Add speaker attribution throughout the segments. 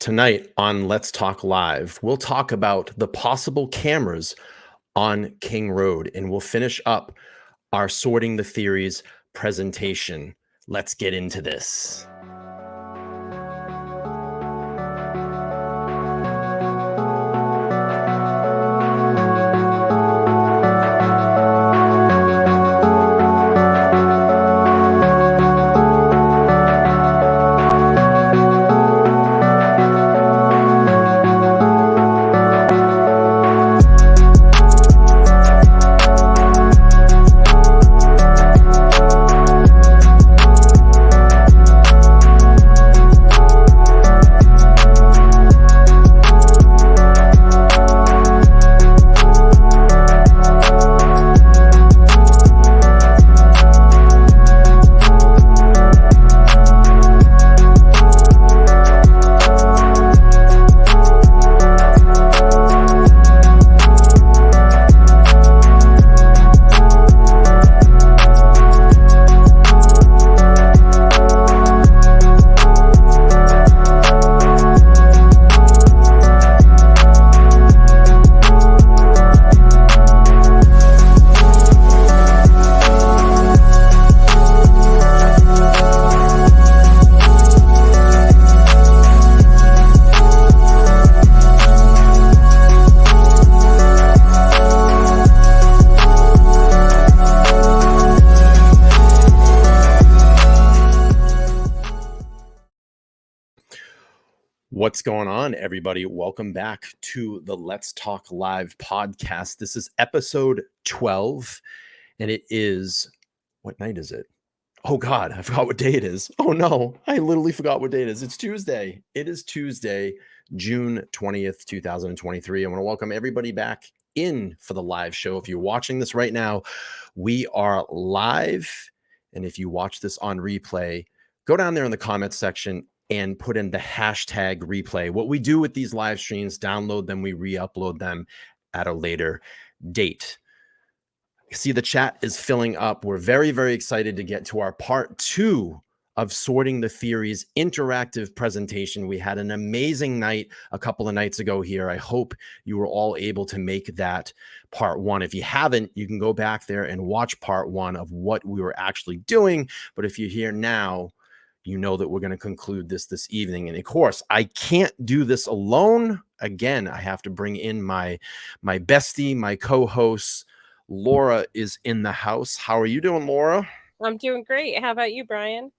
Speaker 1: Tonight on Let's Talk Live, we'll talk about the possible cameras on King Road and we'll finish up our Sorting the Theories presentation. Let's get into this. What's going on, everybody? Welcome back to the Let's Talk Live podcast. This is episode 12, and it is, what night is it? Oh God, I forgot what day it is. Oh no, I literally forgot what day it is. It's Tuesday. It is Tuesday, June 20th, 2023. I want to welcome everybody back in for the live show. If you're watching this right now, we are live. And if you watch this on replay, go down there in the comments section and put in the hashtag replay. What we do with these live streams, download them, we re-upload them at a later date. See, the chat is filling up. We're very, very excited to get to our part 2 of Sorting the Theories interactive presentation. We had an amazing night a couple of nights ago here. I hope you were all able to make that part 1. If you haven't, you can go back there and watch part 1 of what we were actually doing. But if you're here now, you know that we're going to conclude this evening. And of course, I can't do this alone. Again, I have to bring in my bestie, my co-host. Laura is in the house. How are you doing, Laura?
Speaker 2: I'm doing great. How about you, Brian?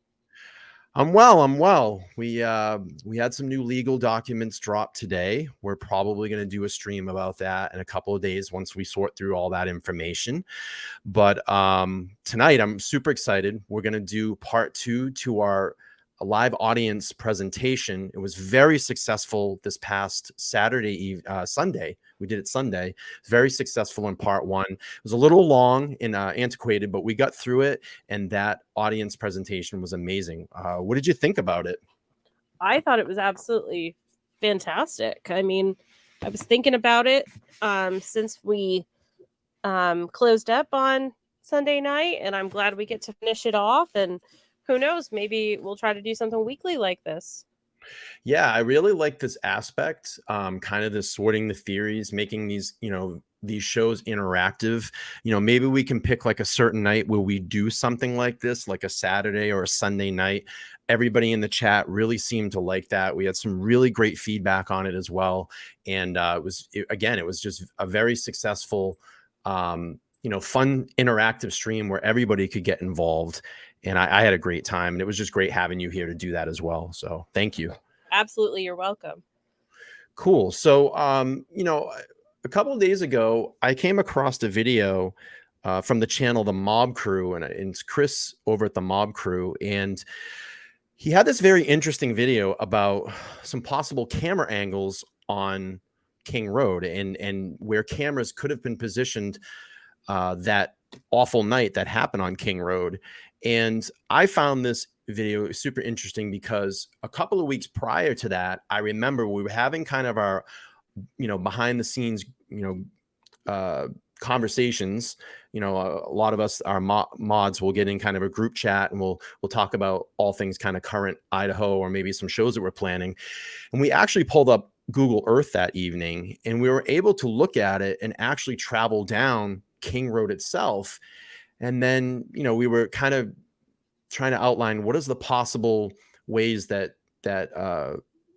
Speaker 1: I'm well. We had some new legal documents dropped today. We're probably going to do a stream about that in a couple of days once we sort through all that information. But tonight, I'm super excited. We're going to do part 2 to our live audience presentation. It was very successful this past Sunday. We did it Sunday. Very successful in part 1. It was a little long and antiquated, but we got through it. And that audience presentation was amazing. What did you think about it?
Speaker 2: I thought it was absolutely fantastic. I mean, I was thinking about it since we closed up on Sunday night, and I'm glad we get to finish it off. And who knows, maybe we'll try to do something weekly like this.
Speaker 1: Yeah, I really like this aspect, kind of this sorting the theories, making these, these shows interactive. Maybe we can pick like a certain night where we do something like this, like a Saturday or a Sunday night. Everybody in the chat really seemed to like that. We had some really great feedback on it as well. And it was just a very successful, fun interactive stream where everybody could get involved. And I had a great time, and it was just great having you here to do that as well. So thank you.
Speaker 2: Absolutely. You're welcome.
Speaker 1: Cool. So, a couple of days ago, I came across a video from the channel, The Mob Crew, and it's Chris over at The Mob Crew. And he had this very interesting video about some possible camera angles on King Road and where cameras could have been positioned that awful night that happened on King Road. And I found this video super interesting because a couple of weeks prior to that, I remember we were having kind of our, behind the scenes, conversations. You know, a lot of us, our mods, will get in kind of a group chat, and we'll talk about all things kind of current Idaho, or maybe some shows that we're planning. And we actually pulled up Google Earth that evening, and we were able to look at it and actually travel down King Road itself. And then, you know, we were kind of trying to outline what is the possible ways that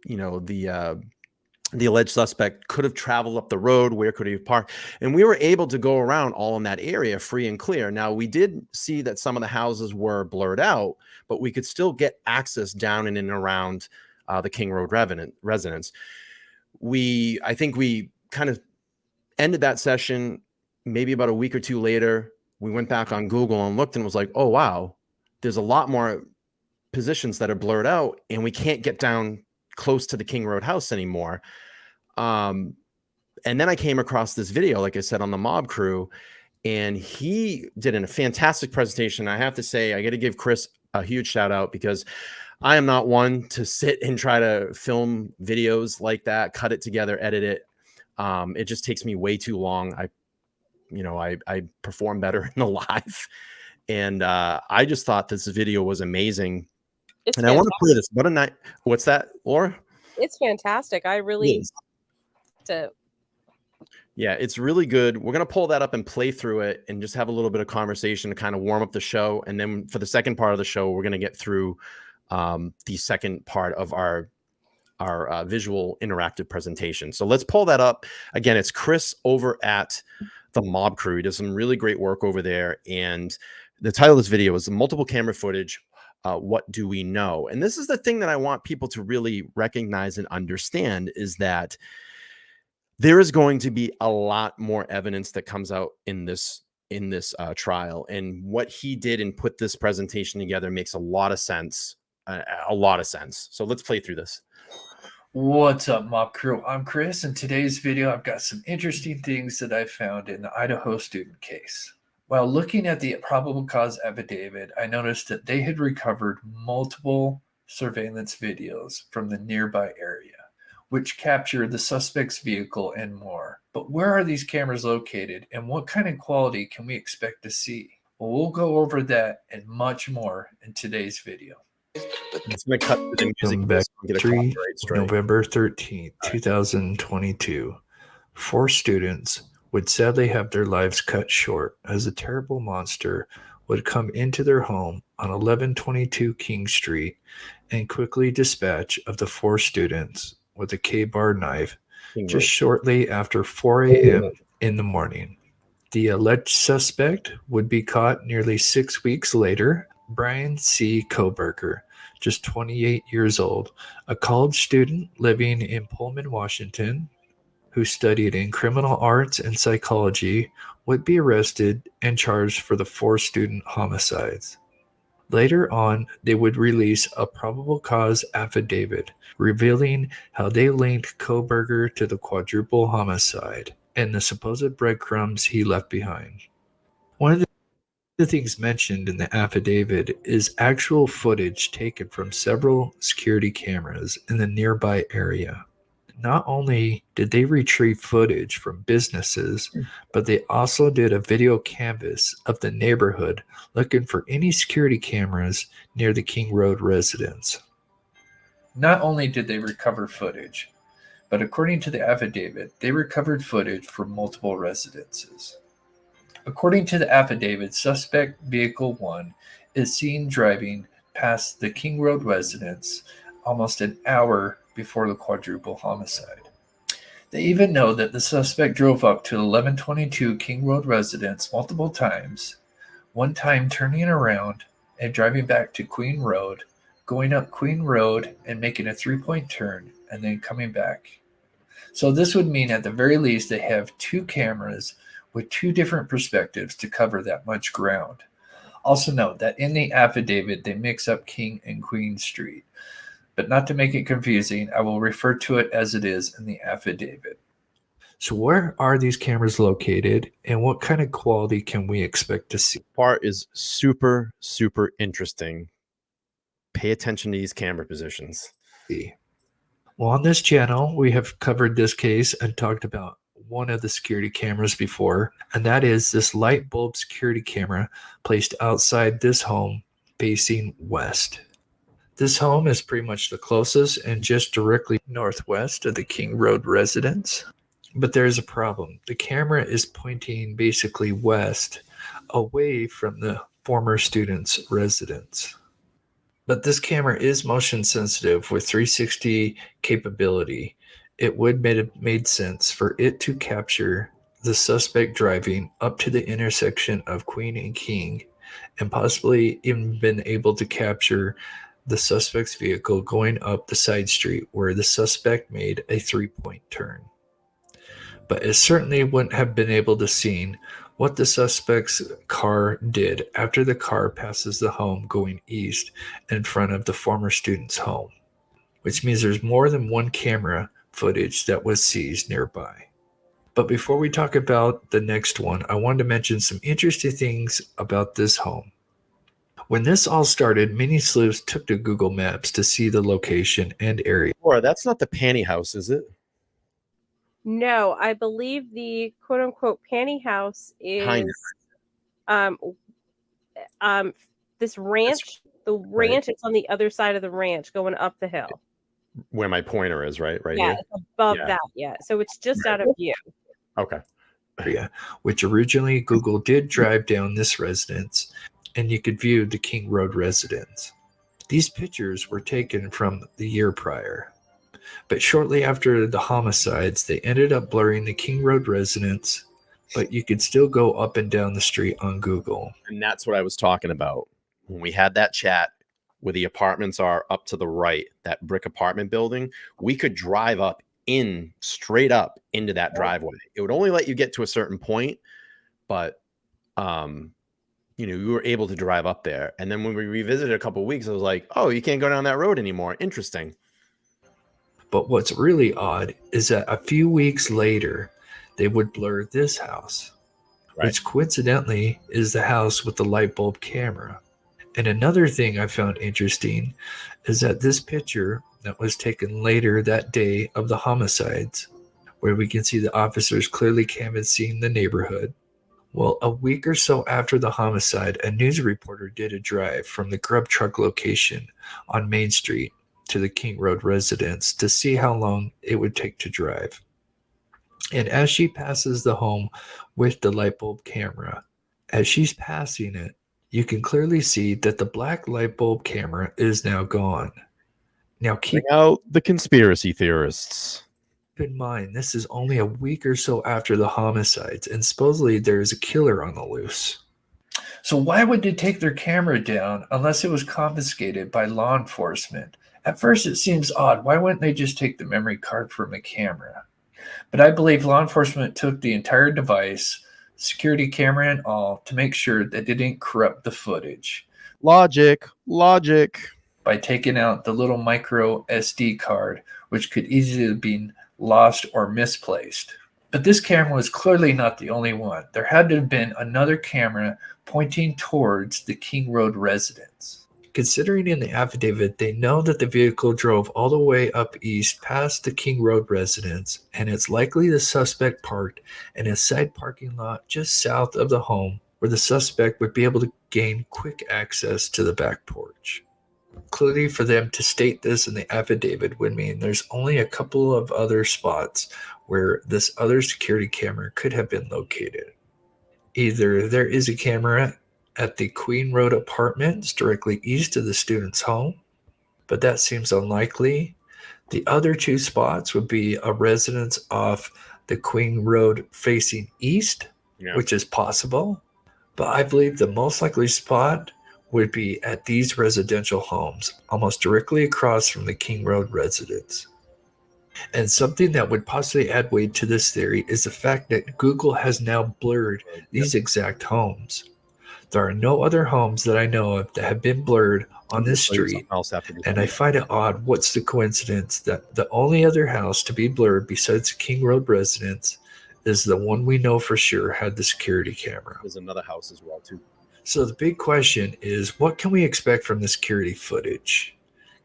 Speaker 1: you know, the alleged suspect could have traveled up the road. Where could he have parked? And we were able to go around all in that area free and clear. Now, we did see that some of the houses were blurred out, but we could still get access down in and around the King Road residence. I think we kind of ended that session maybe about a week or two later. We went back on Google and looked and was like, oh, wow, there's a lot more positions that are blurred out, and we can't get down close to the King Road house anymore. And then I came across this video, like I said, on the Mob Crew, and he did a fantastic presentation. I have to say, I got to give Chris a huge shout out, because I am not one to sit and try to film videos like that, cut it together, edit it. It just takes me way too long. I perform better in the live. And I just thought this video was amazing.
Speaker 2: It's
Speaker 1: and
Speaker 2: fantastic.
Speaker 1: I want to play this. What a night. What's that, Laura?
Speaker 2: It's fantastic. I really
Speaker 1: Yeah, it's really good. We're going to pull that up and play through it and just have a little bit of conversation to kind of warm up the show. And then for the second part of the show, we're going to get through the second part of our visual interactive presentation. So let's pull that up. Again, it's Chris over at the Mob Crew. He does some really great work over there. And the title of this video is Multiple Camera Footage. What do we know? And this is the thing that I want people to really recognize and understand, is that there is going to be a lot more evidence that comes out in this trial. And what he did and put this presentation together makes a lot of sense. A lot of sense. So let's play through this.
Speaker 3: What's up, Mob Crew? I'm Chris. In today's video, I've got some interesting things that I found in the Idaho student case. While looking at the probable cause affidavit, I noticed that they had recovered multiple surveillance videos from the nearby area, which captured the suspect's vehicle and more. But where are these cameras located, and what kind of quality can we expect to see? Well, we'll go over that and much more in today's video.
Speaker 1: It's going to cut to the music.
Speaker 3: Back November 13th, 2022. 4 students would sadly have their lives cut short as a terrible monster would come into their home on 1122 King Street and quickly dispatch of the 4 students with a K-bar knife just shortly after 4 a.m. in the morning. The alleged suspect would be caught nearly 6 weeks later. Bryan C. Kohberger, just 28 years old, a college student living in Pullman, Washington, who studied in criminal arts and psychology, would be arrested and charged for the 4 student homicides. Later on, they would release a probable cause affidavit revealing how they linked Kohberger to the quadruple homicide and the supposed breadcrumbs he left behind. One of the things mentioned in the affidavit is actual footage taken from several security cameras in the nearby area. Not only did they retrieve footage from businesses, but they also did a video canvass of the neighborhood looking for any security cameras near the King Road residence. Not only did they recover footage, but according to the affidavit, they recovered footage from multiple residences. According to the affidavit, suspect vehicle 1 is seen driving past the King Road residence almost an hour before the quadruple homicide. They even know that the suspect drove up to 1122 King Road residence multiple times, one time turning around and driving back to Queen Road, going up Queen Road and making a 3-point turn, and then coming back. So this would mean at the very least they have 2 cameras with 2 different perspectives to cover that much ground. Also note that in the affidavit, they mix up King and Queen Street. But not to make it confusing, I will refer to it as it is in the affidavit. So where are these cameras located, and what kind of quality can we expect to see?
Speaker 1: Part is super, super interesting. Pay attention to these camera positions.
Speaker 3: Well, on this channel, we have covered this case and talked about one of the security cameras before, and that is this light bulb security camera placed outside this home facing west. This home is pretty much the closest and just directly northwest of the King Road residence. But there's a problem. The camera is pointing basically west, away from the former student's residence. But this camera is motion sensitive with 360 capability. It would have made sense for it to capture the suspect driving up to the intersection of Queen and King, and possibly even been able to capture the suspect's vehicle going up the side street where the suspect made a 3-point turn. But it certainly wouldn't have been able to see what the suspect's car did after the car passes the home going east in front of the former student's home, which means there's more than one camera footage that was seized nearby. But before we talk about the next one, I wanted to mention some interesting things about this home. When this all started, many sleuths took to Google Maps to see the location and area.
Speaker 1: Laura, that's not the panty house, is it?
Speaker 2: No, I believe the quote unquote panty house is this ranch. The ranch is on the other side of the ranch going up the hill.
Speaker 1: Where my pointer is, right
Speaker 2: yeah,
Speaker 1: here?
Speaker 2: It's above that, yeah. So it's just out of view.
Speaker 1: Okay.
Speaker 3: Area, which originally Google did drive down this residence, and you could view the King Road residence. These pictures were taken from the year prior. But shortly after the homicides, they ended up blurring the King Road residence, but you could still go up and down the street on Google.
Speaker 1: And that's what I was talking about. When we had that chat where the apartments are up to the right, that brick apartment building, we could drive up straight up into that driveway. It would only let you get to a certain point, but we were able to drive up there. And then when we revisited a couple of weeks, I was like, oh, you can't go down that road anymore. Interesting.
Speaker 3: But what's really odd is that a few weeks later, they would blur this house, which coincidentally is the house with the light bulb camera. And another thing I found interesting is that this picture that was taken later that day of the homicides, where we can see the officers clearly canvassing the neighborhood. Well, a week or so after the homicide, a news reporter did a drive from the grub truck location on Main Street to the King Road residence to see how long it would take to drive. And as she passes the home with the light bulb camera, as she's passing it, you can clearly see that the black light bulb camera is now gone. Now keep
Speaker 1: out the conspiracy theorists.
Speaker 3: Keep in mind, this is only a week or so after the homicides, and supposedly there is a killer on the loose. So why would they take their camera down unless it was confiscated by law enforcement? At first, it seems odd. Why wouldn't they just take the memory card from the camera? But I believe law enforcement took the entire device, security camera and all, to make sure that they didn't corrupt the footage.
Speaker 1: Logic.
Speaker 3: By taking out the little micro SD card, which could easily have been lost or misplaced. But this camera was clearly not the only one. There had to have been another camera pointing towards the King Road residence. Considering in the affidavit, they know that the vehicle drove all the way up east past the King Road residence, and it's likely the suspect parked in a side parking lot just south of the home where the suspect would be able to gain quick access to the back porch. Clearly, for them to state this in the affidavit would mean there's only a couple of other spots where this other security camera could have been located. Either there is a camera at the Queen Road apartments directly east of the student's home, but that seems unlikely. The other two spots would be a residence off the Queen Road facing east, which is possible, but I believe the most likely spot would be at these residential homes, almost directly across from the King Road residence. And something that would possibly add weight to this theory is the fact that Google has now blurred these exact homes. There are no other homes that I know of that have been blurred on this street, and I find it odd. What's the coincidence that the only other house to be blurred besides the King Road residence is the one we know for sure had the security camera?
Speaker 1: There's another house as well, too.
Speaker 3: So the big question is, what can we expect from the security footage?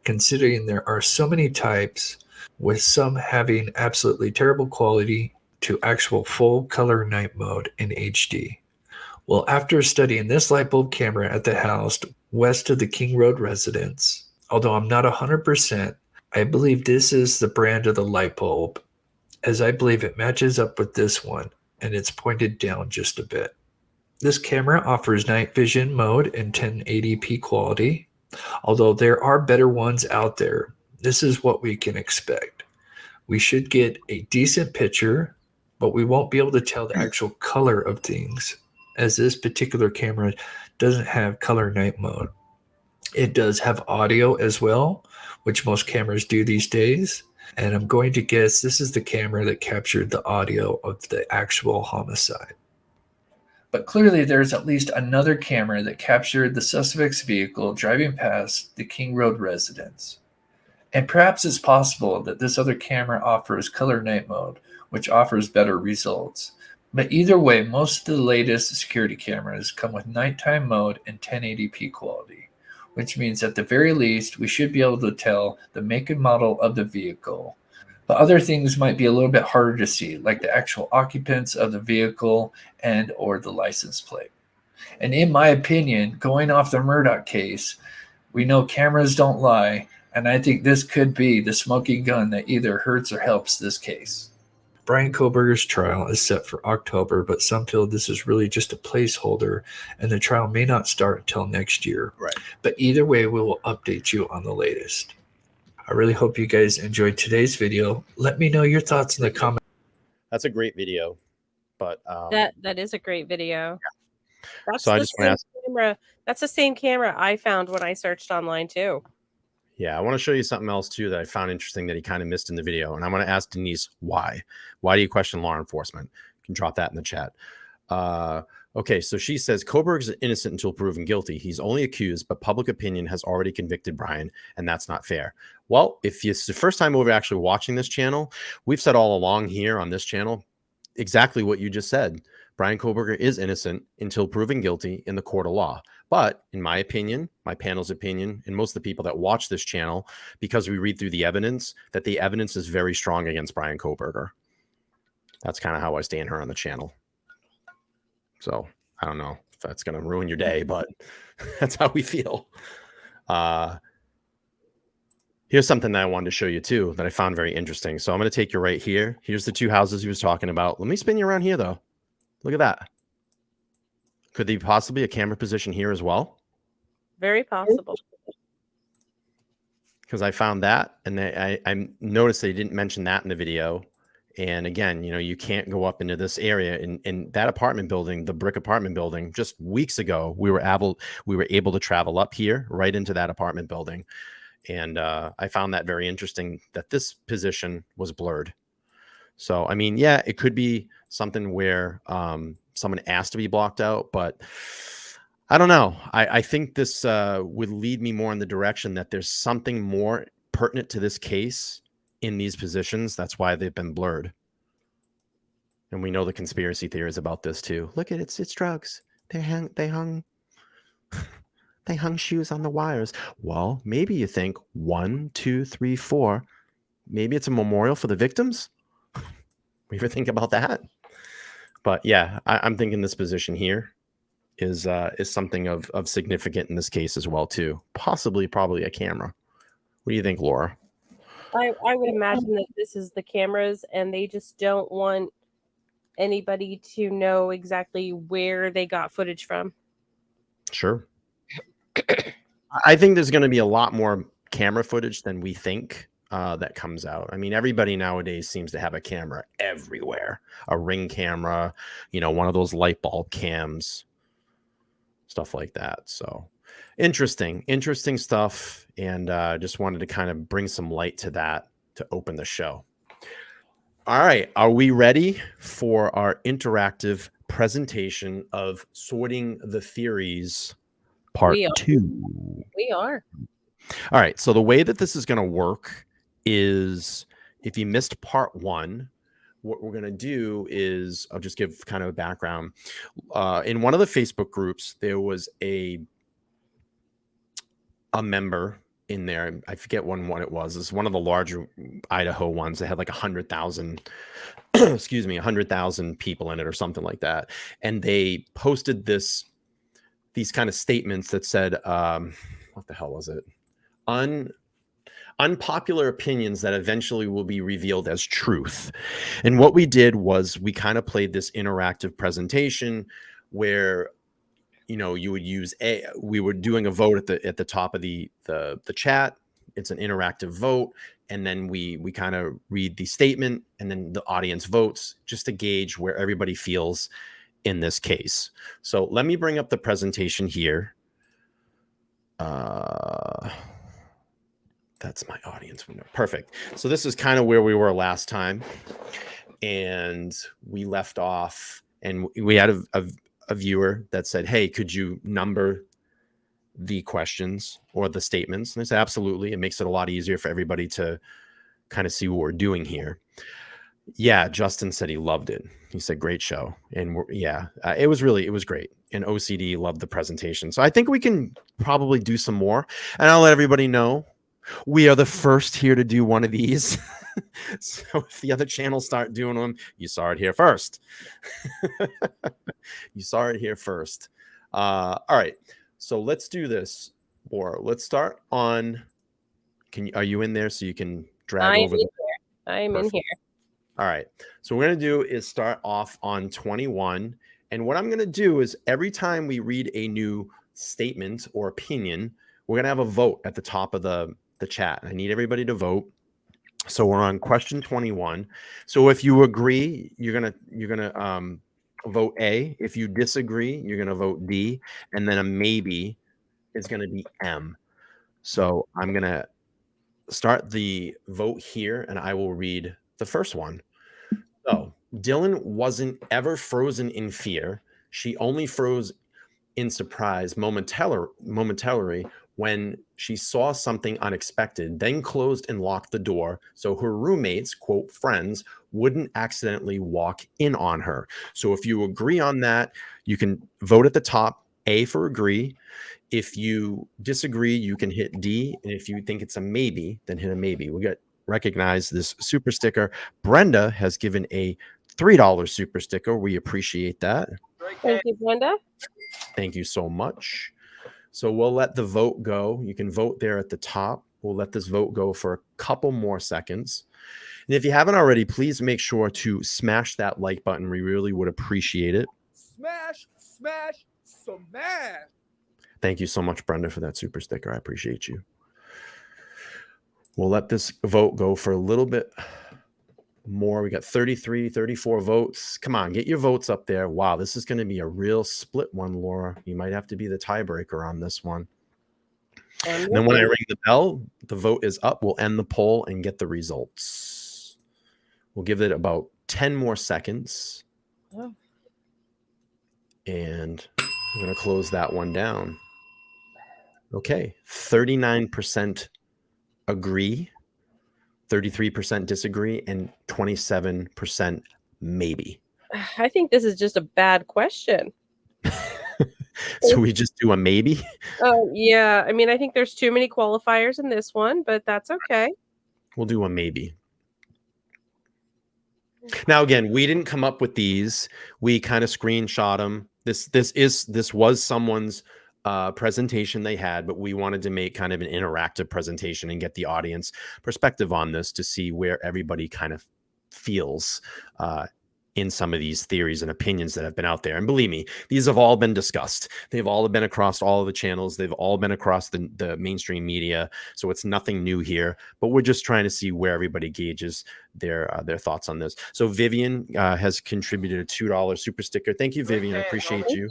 Speaker 3: Considering there are so many types, with some having absolutely terrible quality to actual full color night mode in HD. Well, after studying this light bulb camera at the house west of the King Road residence, although I'm not 100%, I believe this is the brand of the light bulb, as I believe it matches up with this one, and it's pointed down just a bit. This camera offers night vision mode in 1080p quality. Although there are better ones out there, this is what we can expect. We should get a decent picture, but we won't be able to tell the actual color of things, as this particular camera doesn't have color night mode. It does have audio as well, which most cameras do these days. And I'm going to guess this is the camera that captured the audio of the actual homicide. But clearly there's at least another camera that captured the suspect's vehicle driving past the King Road residence. And perhaps it's possible that this other camera offers color night mode, which offers better results. But either way, most of the latest security cameras come with nighttime mode and 1080p quality, which means at the very least, we should be able to tell the make and model of the vehicle. But other things might be a little bit harder to see, like the actual occupants of the vehicle and or the license plate. And in my opinion, going off the Murdoch case, we know cameras don't lie, and I think this could be the smoking gun that either hurts or helps this case. Bryan Kohberger's trial is set for October, but some feel this is really just a placeholder, and the trial may not start until next year.
Speaker 1: Right.
Speaker 3: But either way, we will update you on the latest. I really hope you guys enjoyed today's video. Let me know your thoughts in the comments.
Speaker 1: That's a great video, but
Speaker 2: that is a great video.
Speaker 1: Yeah.
Speaker 2: That's
Speaker 1: so I just want to ask.
Speaker 2: Camera. That's the same camera I found when I searched online too.
Speaker 1: Yeah, I want to show you something else too that I found interesting that he kind of missed in the video, and I'm going to ask Denise why. Why do you question law enforcement? You can drop that in the chat. Okay, so she says Kohberger's innocent until proven guilty. He's only accused, but public opinion has already convicted Bryan, and that's not fair. Well, if it's the first time we're actually watching this channel, we've said all along here on this channel exactly what you just said. Bryan Kohberger is innocent until proven guilty in the court of law. But in my opinion, my panel's opinion, and most of the people that watch this channel, because we read through the evidence, that the evidence is very strong against Bryan Kohberger. That's kind of how I stand here on the channel. So I don't know if that's going to ruin your day, but that's how we feel. Here's something that I wanted to show you too that I found very interesting. So I'm going to take you right here. Here's the two houses he was talking about. Let me spin you around here though. Look at that. Could there possibly a camera position here as well?
Speaker 2: Very possible.
Speaker 1: Because I found that, and I noticed they didn't mention that in the video. And again, you know, you can't go up into this area in that apartment building, the brick apartment building. Just weeks ago, we were able to travel up here right into that apartment building, and I found that very interesting that this position was blurred. So I mean, yeah, it could be something where someone asked to be blocked out, but I don't know. I think this would lead me more in the direction that there's something more pertinent to this case in these positions. That's why they've been blurred. And we know the conspiracy theories about this too. Look at it, it's drugs. They hung shoes on the wires. Well, maybe you think 1, 2, 3, 4. Maybe it's a memorial for the victims. We ever think about that? But yeah, I'm thinking this position here is something of significant in this case as well too. Probably a camera. What do you think, Laura?
Speaker 2: I would imagine that this is the cameras, and they just don't want anybody to know exactly where they got footage from.
Speaker 1: Sure. I think there's going to be a lot more camera footage than we think that comes out. I mean, everybody nowadays seems to have a camera everywhere. A Ring camera, you know, one of those light bulb cams, stuff like that. So interesting stuff. And just wanted to kind of bring some light to that to open the show. All right. Are we ready for our interactive presentation of Sorting the Theories Part 2?
Speaker 2: We are.
Speaker 1: All right. So the way that this is going to work is if you missed Part 1, what we're going to do is I'll just give kind of a background. In one of the Facebook groups, there was a member in there. I forget what it was. It's one of the larger Idaho ones that had like 100,000 excuse me, 100,000 people in it or something like that. And they posted these kind of statements that said, what the hell was it? Unpopular opinions that eventually will be revealed as truth. And what we did was we kind of played this interactive presentation where, you know, you would use we were doing a vote at the top of the chat. It's an interactive vote. And then we kind of read the statement and then the audience votes just to gauge where everybody feels in this case. So let me bring up the presentation here. That's my audience window. Perfect. So this is kind of where we were last time. And we left off and we had a viewer that said, hey, could you number the questions or the statements? And I said, absolutely. It makes it a lot easier for everybody to kind of see what we're doing here. Yeah, Justin said he loved it. He said, great show. And it was great. And OCD loved the presentation. So I think we can probably do some more. And I'll let everybody know we are the first here to do one of these. So if the other channels start doing them, you saw it here first. You saw it here first. All right. So let's do this. Or let's start on. Are you in there so you can drag over?
Speaker 2: I'm in here.
Speaker 1: All right. So what we're going to do is start off on 21. And what I'm going to do is every time we read a new statement or opinion, we're going to have a vote at the top of the chat. I need everybody to vote. So we're on question 21. So if you agree, you're gonna vote A. If you disagree, you're gonna vote D, and then a maybe is gonna be M. So I'm gonna start the vote here, and I will read the first one. So Dylan wasn't ever frozen in fear. She only froze in surprise momentarily when she saw something unexpected, then closed and locked the door so her roommates, quote, friends, wouldn't accidentally walk in on her. So if you agree on that, you can vote at the top, A for agree. If you disagree, you can hit D. And if you think it's a maybe, then hit a maybe. We got recognize this super sticker. Brenda has given a $3 super sticker. We appreciate that.
Speaker 2: Thank you, Brenda.
Speaker 1: Thank you so much. So we'll let the vote go. You can vote there at the top. We'll let this vote go for a couple more seconds. And if you haven't already, please make sure to smash that like button. We really would appreciate it.
Speaker 4: Smash, smash, smash.
Speaker 1: Thank you so much, Brenda, for that super sticker. I appreciate you. We'll let this vote go for a little bit more. We got 33, 34 votes. Come on, get your votes up there. Wow, this is going to be a real split one, Laura. You might have to be the tiebreaker on this one. And then when I ring the bell, the vote is up. We'll end the poll and get the results. We'll give it about 10 more seconds.
Speaker 2: Oh.
Speaker 1: And I'm going to close that one down. Okay, 39% agree, 33% disagree, and 27% maybe.
Speaker 2: I think this is just a bad question.
Speaker 1: So we just do a maybe?
Speaker 2: Oh, yeah. I mean, I think there's too many qualifiers in this one, but that's okay.
Speaker 1: We'll do a maybe. Now, again, we didn't come up with these. We kind of screenshot them. This was someone's presentation they had, but we wanted to make kind of an interactive presentation and get the audience perspective on this to see where everybody kind of feels in some of these theories and opinions that have been out there. And believe me, these have all been discussed. They've all been across all of the channels. They've all been across the mainstream media. So it's nothing new here, but we're just trying to see where everybody gauges their thoughts on this. So Vivian has contributed a $2 super sticker. Thank you, Vivian. I appreciate you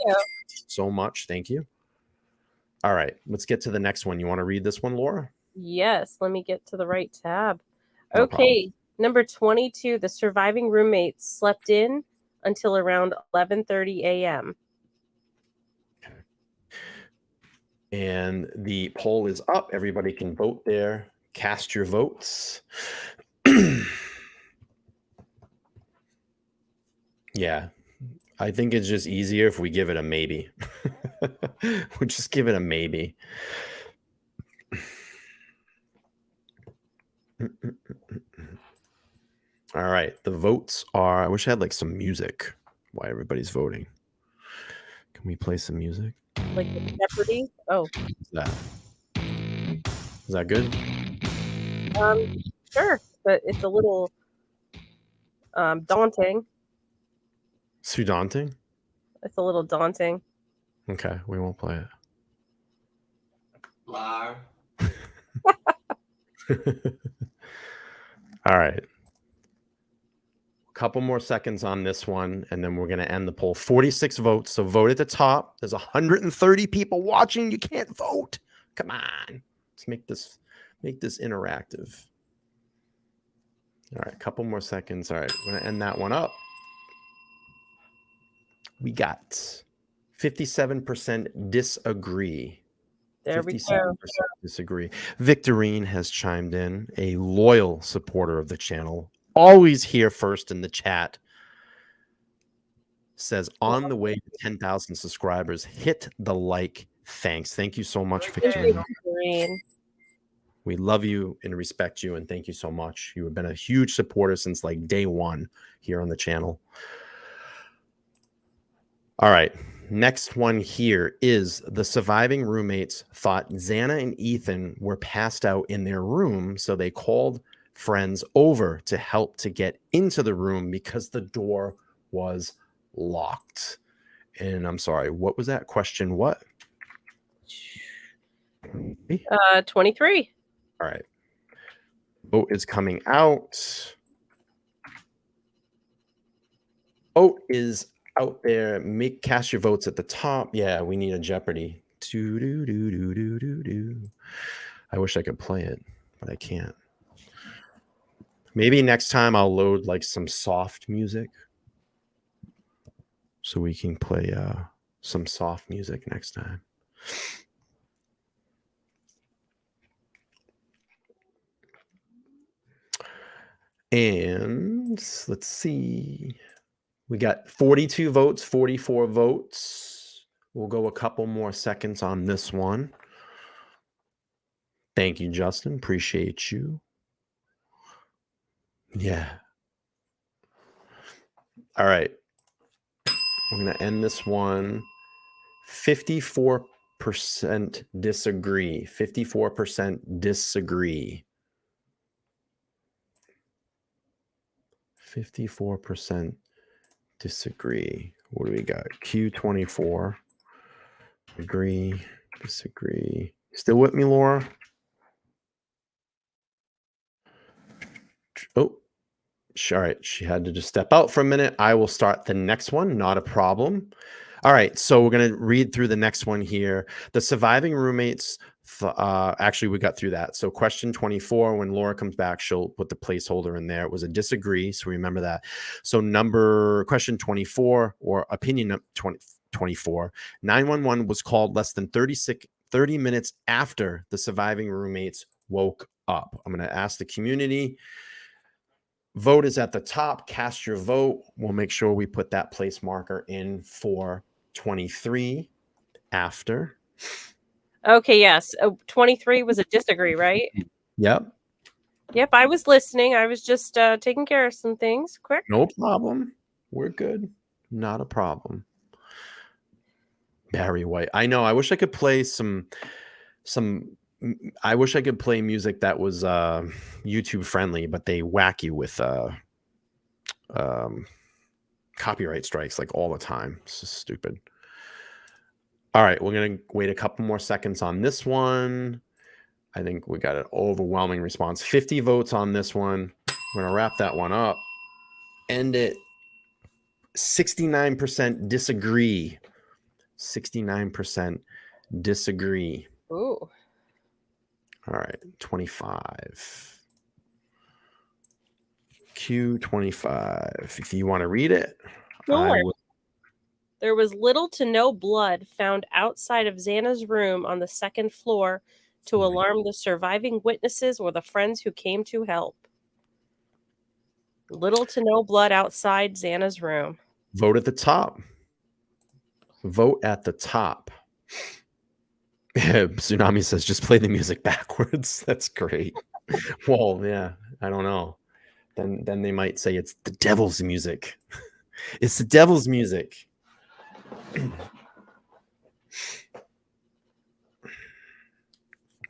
Speaker 1: so much. Thank you. All right, let's get to the next one. You want to read this one, Laura?
Speaker 2: Yes, let me get to the right tab.
Speaker 1: No
Speaker 2: Okay.
Speaker 1: problem.
Speaker 2: Number 22, the surviving roommates slept in until around 11:30 a.m.
Speaker 1: And the poll is up. Everybody can vote there. Cast your votes. Yeah, I think it's just easier if we give it a maybe. We'll just give it a maybe. All right. The votes are, I wish I had like some music while everybody's voting. Can we play some music?
Speaker 2: Like Jeopardy? Oh.
Speaker 1: Is that good?
Speaker 2: Sure. But it's a little daunting.
Speaker 1: It's too daunting?
Speaker 2: It's a little daunting.
Speaker 1: Okay, we won't play it.
Speaker 5: Liar.
Speaker 1: All right. A couple more seconds on this one, and then we're going to end the poll. 46 votes, so vote at the top. There's 130 people watching. You can't vote. Come on. Let's make this interactive. All right, a couple more seconds. All right, we're going to end that one up. We got 57% disagree.
Speaker 2: There we
Speaker 1: 57%
Speaker 2: go.
Speaker 1: disagree. Victorine has chimed in, a loyal supporter of the channel, always here first in the chat. Says, on the way to 10,000 subscribers, hit the like. Thanks. Thank you so much, Victorine. We love you and respect you, and thank you so much. You have been a huge supporter since like day one here on the channel. All right. Next one here is the surviving roommates thought Xana and Ethan were passed out in their room, so they called friends over to help to get into the room because the door was locked. And I'm sorry, what was that question? What?
Speaker 2: 23.
Speaker 1: All right. Vote is coming out. Vote is out there. Cast your votes at the top. Yeah, we need a Jeopardy. I wish I could play it, but I can't. Maybe next time I'll load like some soft music so we can play some soft music next time. And let's see. We got 42 votes, 44 votes. We'll go a couple more seconds on this one. Thank you, Justin. Appreciate you. Yeah. All right. We're going to end this one. 54% disagree. 54% disagree. 54% disagree. What do we got? Q24. Agree. Disagree. Still with me, Laura? Oh, all right. She had to just step out for a minute. I will start the next one. Not a problem. All right. So we're going to read through the next one here. The surviving roommates. Actually, we got through that. So question 24, when Laura comes back, she'll put the placeholder in there. It was a disagree. So remember that. So question 24 or opinion 24, 911 was called less than 30 minutes after the surviving roommates woke up. I'm going to ask the community. Vote is at the top. Cast your vote. We'll make sure we put that place marker in for 23 after.
Speaker 2: Okay, yes. 23 was a disagree, right?
Speaker 1: Yep.
Speaker 2: Yep, I was listening. I was just taking care of some things quick.
Speaker 1: No problem. We're good. Not a problem. Barry White. I know. I wish I could play I wish I could play music that was YouTube friendly, but they whack you with copyright strikes like all the time. It's just stupid. All right, we're going to wait a couple more seconds on this one. I think we got an overwhelming response. 50 votes on this one. We're going to wrap that one up. End it. 69% disagree. 69% disagree.
Speaker 2: Ooh.
Speaker 1: All right, 25. Q25. If you want to read it,
Speaker 2: Sure. There was little to no blood found outside of Xana's room on the second floor to alarm the surviving witnesses or the friends who came to help. Little to no blood outside Xana's room.
Speaker 1: Vote at the top. Vote at the top. Tsunami says, just play the music backwards. That's great. Well, yeah, I don't know. then they might say it's the devil's music. It's the devil's music.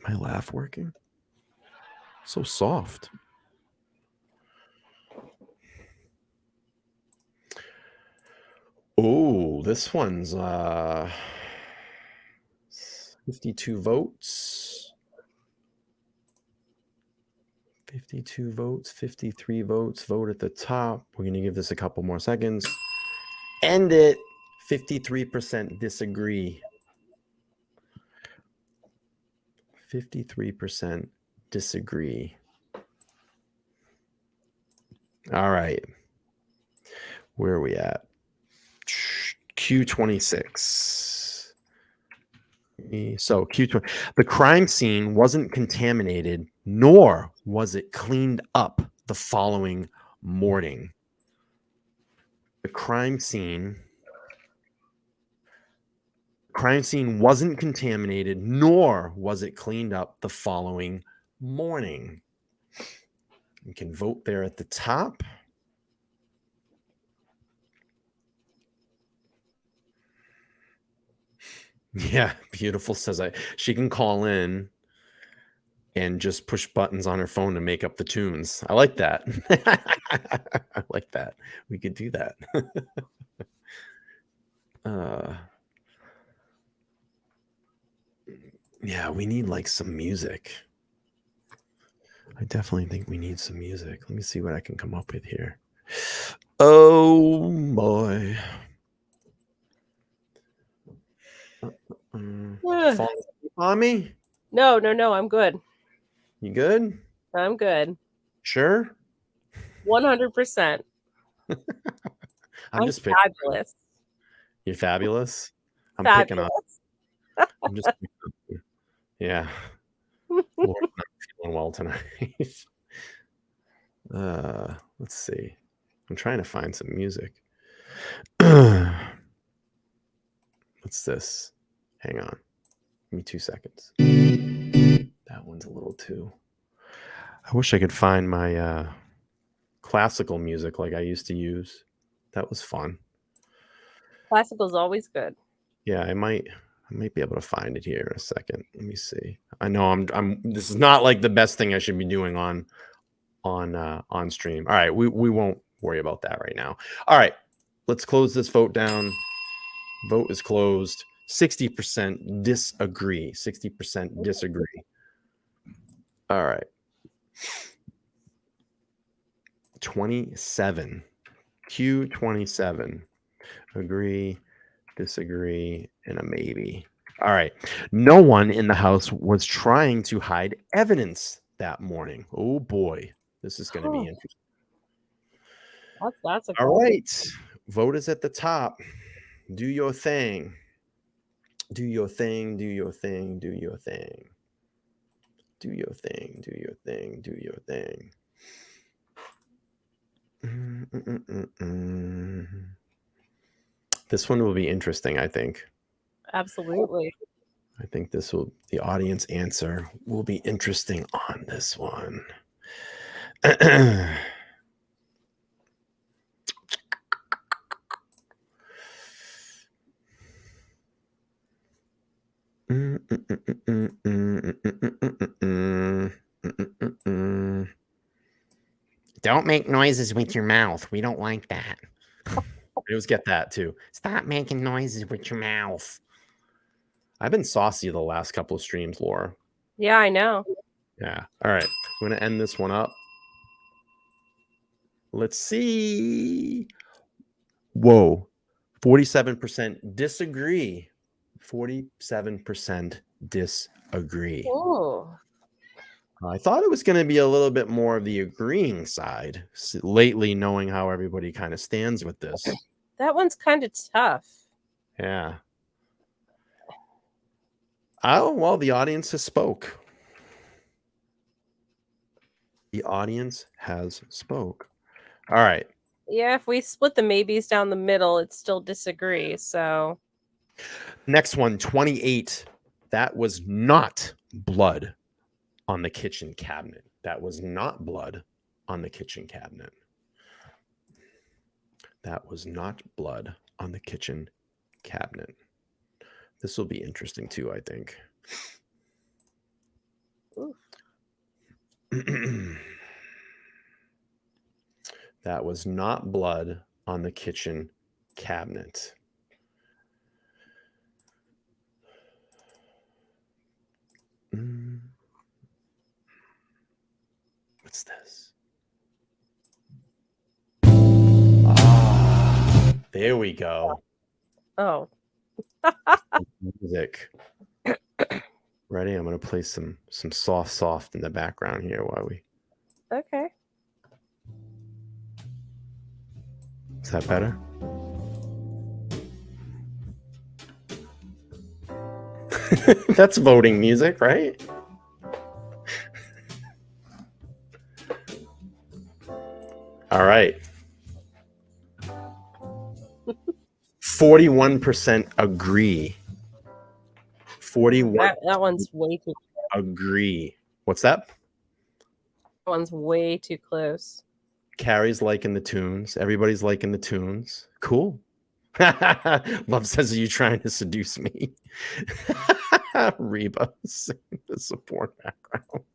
Speaker 1: My laugh working? So soft. Oh, this one's 52 votes. 52 votes, 53 votes. Vote at the top. We're going to give this a couple more seconds. End it. 53% disagree. 53% disagree. All right. Where are we at? Q26. So Q20. The crime scene wasn't contaminated, nor was it cleaned up the following morning. The crime scene wasn't contaminated, nor was it cleaned up the following morning. You can vote there at the top. Yeah, beautiful says she can call in and just push buttons on her phone to make up the tunes. I like that. I like that. We could do that. Yeah, we need like some music. I definitely think we need some music. Let me see what I can come up with here. Oh boy. Fall asleep on me?
Speaker 2: No, I'm good.
Speaker 1: You good?
Speaker 2: I'm good.
Speaker 1: Sure?
Speaker 2: 100%.
Speaker 1: I'm just
Speaker 2: fabulous.
Speaker 1: You're fabulous? I'm
Speaker 2: fabulous.
Speaker 1: picking up. I'm just yeah. Lord's not feeling well tonight. Let's see. I'm trying to find some music. What's this? Hang on. Give me 2 seconds. That one's a little too. I wish I could find my classical music like I used to use. That was fun.
Speaker 2: Classical's always good.
Speaker 1: Yeah, I might be able to find it here in a second. Let me see. I know I'm this is not like the best thing I should be doing on stream. All right, we won't worry about that right now. All right, let's close this vote down. Vote is closed. 60% disagree. 60% disagree. All right. 27. Q27. Agree, disagree, and a maybe. All right. No one in the house was trying to hide evidence that morning. Oh boy. This is going to be interesting.
Speaker 2: That's a
Speaker 1: all right. Vote is at the top. Do your thing. Do your thing. Do your thing. Do your thing. Do your thing. Do your thing. Do your thing. This one will be interesting, I think.
Speaker 2: Absolutely.
Speaker 1: I think the audience answer will be interesting on this one. Don't make noises with your mouth. We don't like that. I always get that too. Stop making noises with your mouth. I've been saucy the last couple of streams, Laura.
Speaker 2: Yeah, I know.
Speaker 1: Yeah. All right. I'm going to end this one up. Let's see. Whoa. 47% disagree. 47% disagree.
Speaker 2: Oh.
Speaker 1: I thought it was going to be a little bit more of the agreeing side lately, knowing how everybody kind of stands with this.
Speaker 2: That one's kind of tough.
Speaker 1: Yeah. Oh, well, the audience has spoke. The audience has spoke. All right.
Speaker 2: Yeah, if we split the maybes down the middle, it's still disagree. So
Speaker 1: next one, 28. That was not blood on the kitchen cabinet. That was not blood on the kitchen cabinet. That was not blood on the kitchen cabinet. This will be interesting too, I think. That was not blood on the kitchen cabinet. What's this? Ah, there we go.
Speaker 2: Oh.
Speaker 1: Music. Ready? I'm gonna play some soft in the background here while we.
Speaker 2: Okay.
Speaker 1: Is that better? That's voting music, right? All right. 41% agree. 41
Speaker 2: That one's way too.
Speaker 1: agree. What's that?
Speaker 2: That one's way too close.
Speaker 1: Carrie's liking the tunes. Everybody's liking the tunes. Cool. Love says, "Are you trying to seduce me?" Reba singing the support background.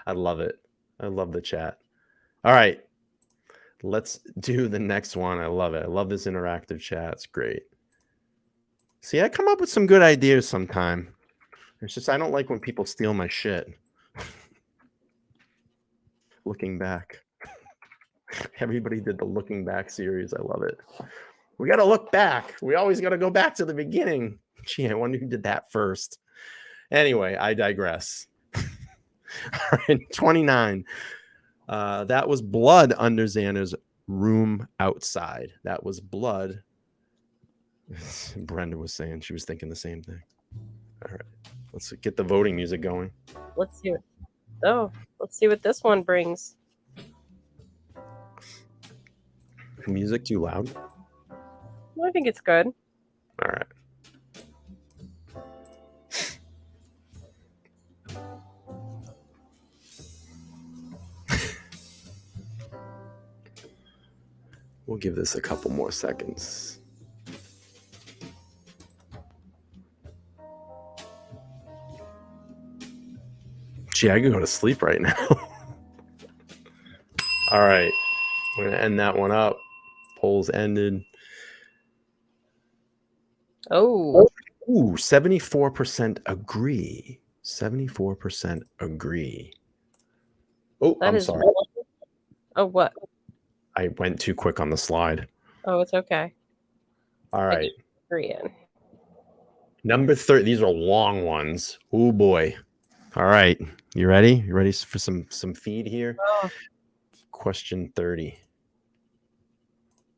Speaker 1: I love it. I love the chat. All right. Let's do the next one. I love it. I love this interactive chat. It's great. See, I come up with some good ideas sometime. It's just I don't like when people steal my shit. Looking back. Everybody did the looking back series. I love it. We got to look back. We always got to go back to the beginning. Gee, I wonder who did that first. Anyway, I digress. All right, 29. That was blood under Xana's room outside. That was blood. Brenda was saying she was thinking the same thing. All right, let's get the voting music going.
Speaker 2: Let's see what this one brings.
Speaker 1: Music too loud?
Speaker 2: I think it's good.
Speaker 1: All right. We'll give this a couple more seconds. Gee, I could go to sleep right now. All right. We're going to end that one up. Polls ended.
Speaker 2: Oh.
Speaker 1: Ooh, 74% agree. 74% agree. Oh, I'm sorry.
Speaker 2: Oh, what?
Speaker 1: I went too quick on the slide.
Speaker 2: Oh, it's okay.
Speaker 1: All right.
Speaker 2: Agree in.
Speaker 1: Number 30. These are long ones. Oh boy. All right. You ready? You ready for some feed here?
Speaker 2: Oh.
Speaker 1: Question 30.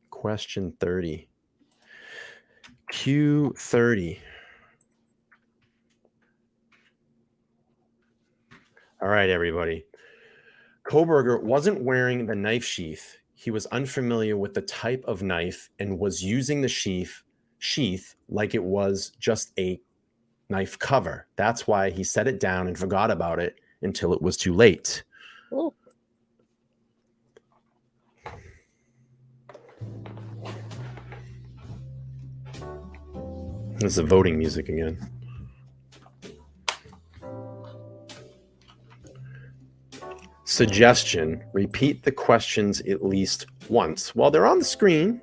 Speaker 1: Question 30. Q30. All right, everybody. Kohberger wasn't wearing the knife sheath. He was unfamiliar with the type of knife and was using the sheath like it was just a knife cover. That's why he set it down and forgot about it until it was too late.
Speaker 2: Ooh.
Speaker 1: This is the voting music again. Suggestion: repeat the questions at least once. While they're on the screen,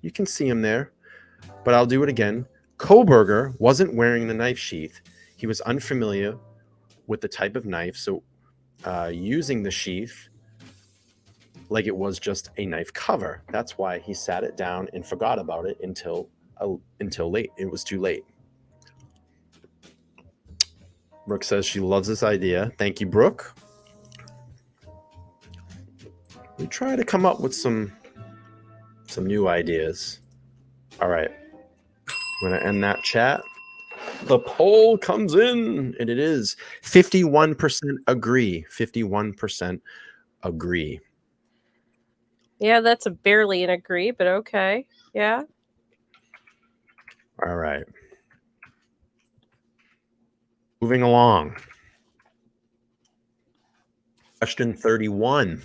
Speaker 1: you can see them there, but I'll do it again. Kohberger wasn't wearing the knife sheath. He was unfamiliar with the type of knife, so using the sheath like it was just a knife cover. That's why he sat it down and forgot about it until late. It was too late. Brooke says she loves this idea. Thank you, Brooke. We try to come up with some new ideas. All right. I'm going to end that chat. The poll comes in, and it is 51% agree. 51% agree.
Speaker 2: Yeah, that's barely an agree, but okay. Yeah.
Speaker 1: All right. Moving along. Question 31.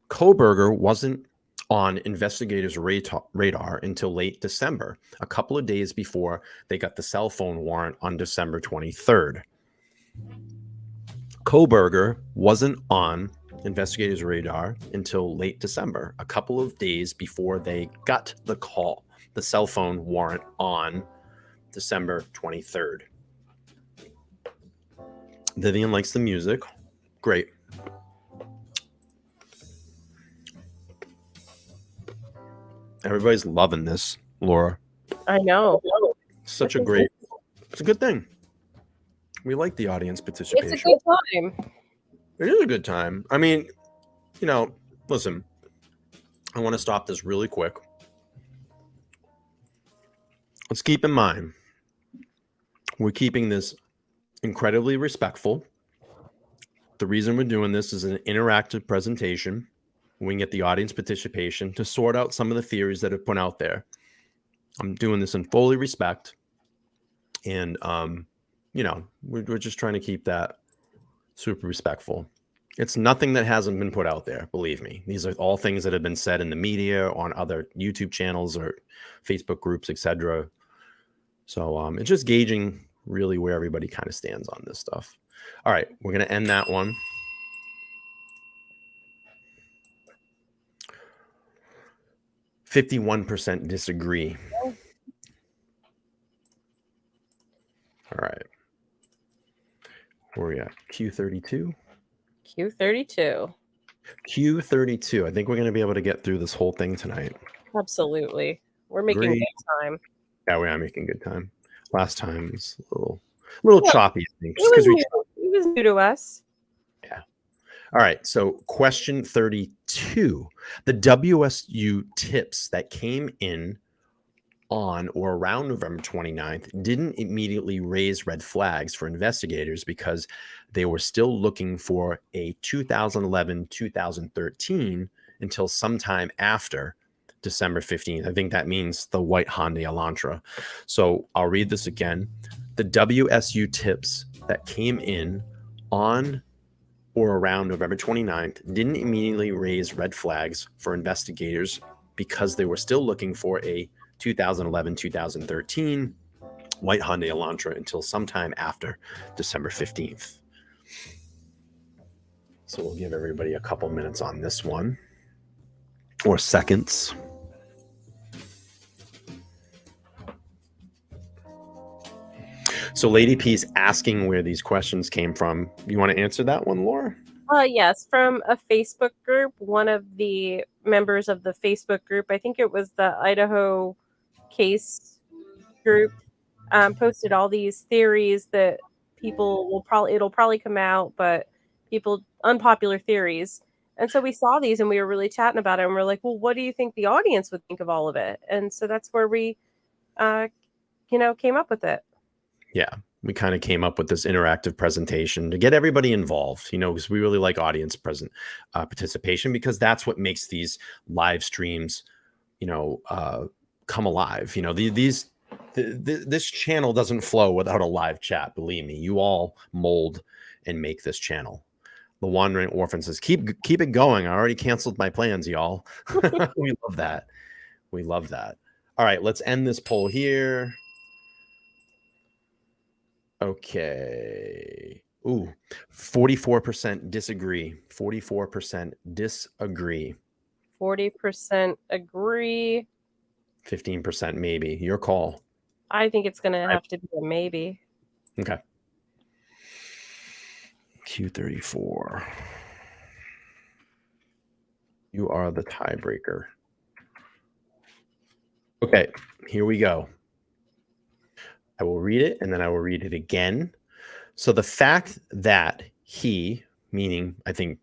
Speaker 1: Kohberger wasn't on investigators' radar until late December, a couple of days before they got the cell phone warrant on December 23rd. Kohberger wasn't on investigators' radar until late December, a couple of days before they got the call, the cell phone warrant on December 23rd. Vivian likes the music. Great. Everybody's loving this, Laura.
Speaker 2: I know.
Speaker 1: It's a good thing. We like the audience participation.
Speaker 2: It's a good time.
Speaker 1: It is a good time. I mean, listen, I want to stop this really quick. Let's keep in mind, we're keeping this incredibly respectful. The reason we're doing this is an interactive presentation. We can get the audience participation to sort out some of the theories that are put out there. I'm doing this in fully respect. And, we're just trying to keep that super respectful. It's nothing that hasn't been put out there, believe me. These are all things that have been said in the media, on other YouTube channels or Facebook groups, etc. So it's just gauging really where everybody kind of stands on this stuff. All right, we're going to end that one. %51 disagree. All right. Where are we at? Q32?
Speaker 2: Q32.
Speaker 1: Q32. I think we're going to be able to get through this whole thing tonight.
Speaker 2: Absolutely. We're making good time.
Speaker 1: Yeah, we are making good time. Last time was a little choppy, I think. Just because
Speaker 2: it was new to us.
Speaker 1: Yeah. All right. So question 32. The WSU tips that came in on or around November 29th didn't immediately raise red flags for investigators because they were still looking for a 2011-2013 until sometime after December 15th. I think that means the white Hyundai Elantra. So I'll read this again. The WSU tips that came in on or around November 29th didn't immediately raise red flags for investigators because they were still looking for a 2011-2013 white Hyundai Elantra until sometime after December 15th. So we'll give everybody a couple minutes on this one, or seconds. So Lady P's asking where these questions came from. You want to answer that one, Laura?
Speaker 2: Yes, from a Facebook group. One of the members of the Facebook group, I think it was the Idaho case group, posted all these theories that it'll probably come out, but unpopular theories. And so we saw these and we were really chatting about it, and we're like, well, what do you think the audience would think of all of it? And so that's where we came up with it.
Speaker 1: Yeah, we kind of came up with this interactive presentation to get everybody involved, because we really like audience participation, because that's what makes these live streams, come alive. This channel doesn't flow without a live chat. Believe me, you all mold and make this channel. The Wandering Orphan says, keep it going. I already canceled my plans, y'all. We love that. We love that. All right, let's end this poll here. Okay. Ooh, 44% disagree. 44% disagree.
Speaker 2: 40% agree.
Speaker 1: 15% maybe. Your call.
Speaker 2: I think it's going to have to be a maybe.
Speaker 1: Okay. Q34. You are the tiebreaker. Okay, here we go. I will read it and then I will read it again. So the fact that he, meaning I think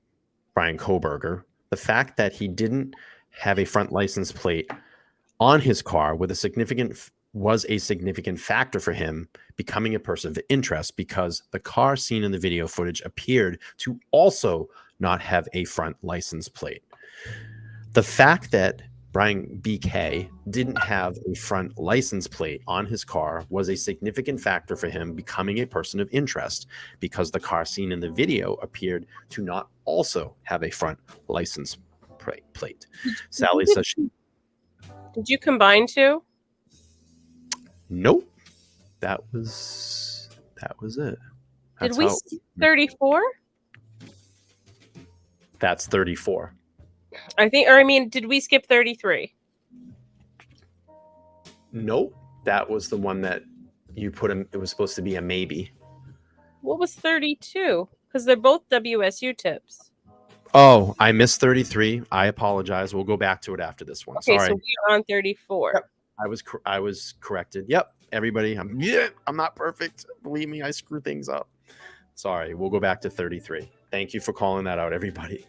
Speaker 1: Bryan Kohberger, the fact that he didn't have a front license plate on his car was a significant factor for him becoming a person of interest, because the car seen in the video footage appeared to also not have a front license plate. The fact that Brian BK didn't have a front license plate on his car was a significant factor for him becoming a person of interest, because the car seen in the video appeared to not also have a front license plate. Sally says she...
Speaker 2: Did you combine two?
Speaker 1: Nope. That was it.
Speaker 2: Did we skip 34?
Speaker 1: That's 34.
Speaker 2: Did we skip 33?
Speaker 1: Nope. That was the one that you put in. It was supposed to be a maybe.
Speaker 2: What was 32? Because they're both WSU tips.
Speaker 1: Oh, I missed 33. I apologize. We'll go back to it after this one.
Speaker 2: Okay,
Speaker 1: Sorry.
Speaker 2: so we are on 34.
Speaker 1: Yep. I was corrected. Yep. Everybody, I'm not perfect. Believe me, I screw things up. Sorry. We'll go back to 33. Thank you for calling that out, everybody.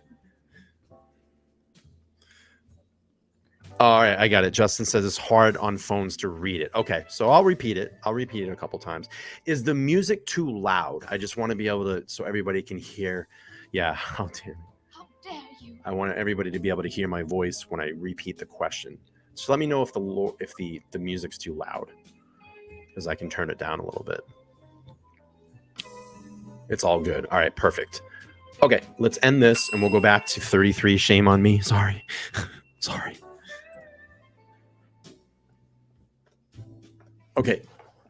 Speaker 1: All right, I got it. Justin says it's hard on phones to read it. Okay, so I'll repeat it. A couple times. Is the music too loud? I just want to be able to, so everybody can hear. Yeah, how dare you? I want everybody to be able to hear my voice when I repeat the question. So let me know if the music's too loud, because I can turn it down a little bit. It's all good. All right, perfect. Okay, let's end this and we'll go back to 33. Shame on me. Sorry. Sorry. Okay.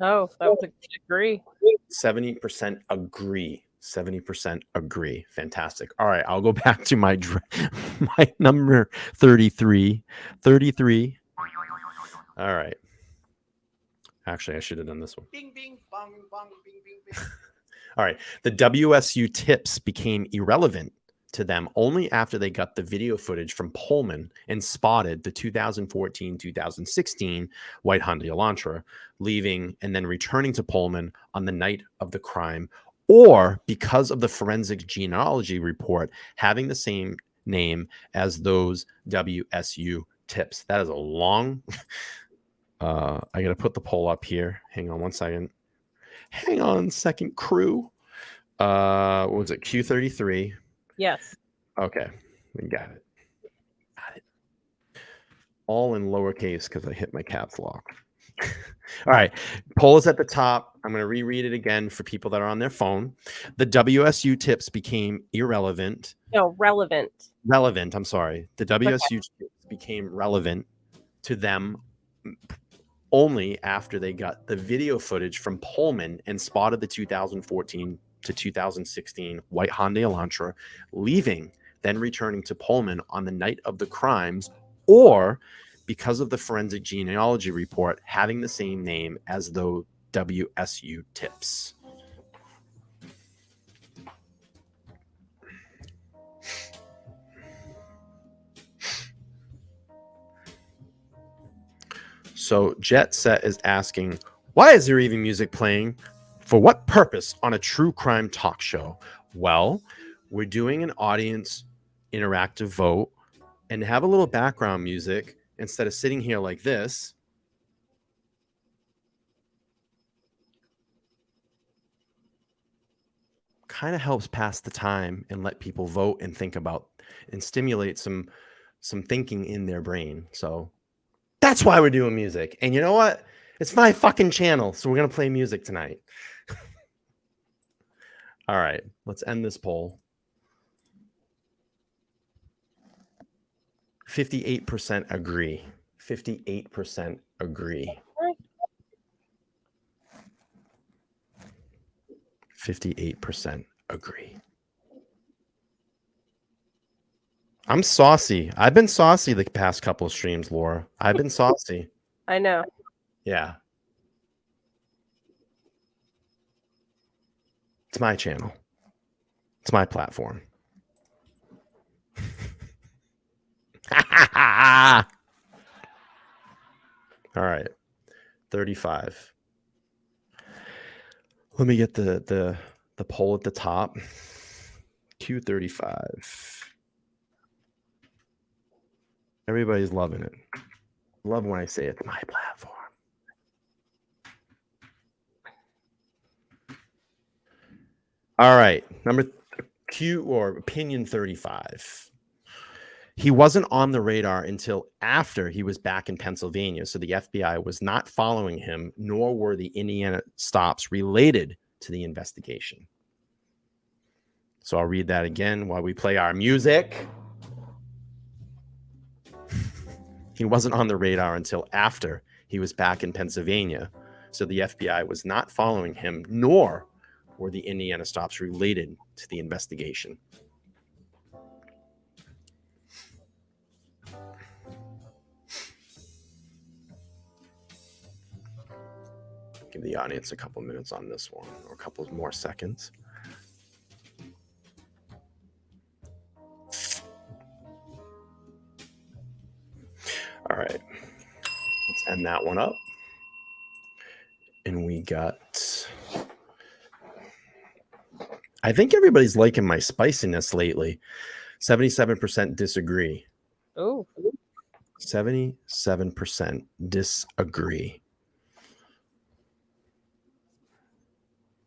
Speaker 2: Oh, that was a good agree.
Speaker 1: 70% agree. 70% agree. Fantastic. All right, I'll go back to my number 33. 33. All right. Actually, I should have done this one.
Speaker 4: Bing, bing, bong, bong, bing, bing, bing.
Speaker 1: All right. The WSU tips became irrelevant to them only after they got the video footage from Pullman and spotted the 2014-2016 white Hyundai Elantra, leaving and then returning to Pullman on the night of the crime, or because of the forensic genealogy report having the same name as those WSU tips. That is a long... I got to put the poll up here. Hang on one second. Hang on a second, crew. What was it? Q33.
Speaker 2: Yes.
Speaker 1: Okay. We got it. All in lowercase because I hit my caps lock. All right. Poll is at the top. I'm going to reread it again for people that are on their phone. The WSU tips became irrelevant.
Speaker 2: No, relevant.
Speaker 1: Relevant. I'm sorry. The WSU tips became relevant to them only after they got the video footage from Pullman and spotted the 2014 to 2016 white Hyundai Elantra, leaving, then returning to Pullman on the night of the crimes, or because of the forensic genealogy report having the same name as the WSU tips. So Jet Set is asking, why is there even music playing? For what purpose on a true crime talk show? Well, we're doing an audience interactive vote and have a little background music instead of sitting here like this. Kind of helps pass the time and let people vote and think about and stimulate some thinking in their brain. So that's why we're doing music. And you know what? It's my fucking channel. So we're going to play music tonight. All right. Let's end this poll. 58% agree. 58% agree. 58% agree. I'm saucy. I've been saucy the past couple of streams, Laura. I've been saucy.
Speaker 2: I know.
Speaker 1: Yeah. It's my channel. It's my platform. All right. 35. Let me get the poll at the top. Q35. Everybody's loving it. Love when I say it's my platform. All right. Number Q or opinion 35. He wasn't on the radar until after he was back in Pennsylvania. So the FBI was not following him, nor were the Indiana stops related to the investigation. So I'll read that again while we play our music. He wasn't on the radar until after he was back in Pennsylvania. So the FBI was not following him, nor were the Indiana stops related to the investigation. Give the audience a couple minutes on this one, or a couple more seconds. All right, let's end that one up. And we got, I think everybody's liking my spiciness lately. 77% disagree.
Speaker 2: Oh,
Speaker 1: 77% disagree.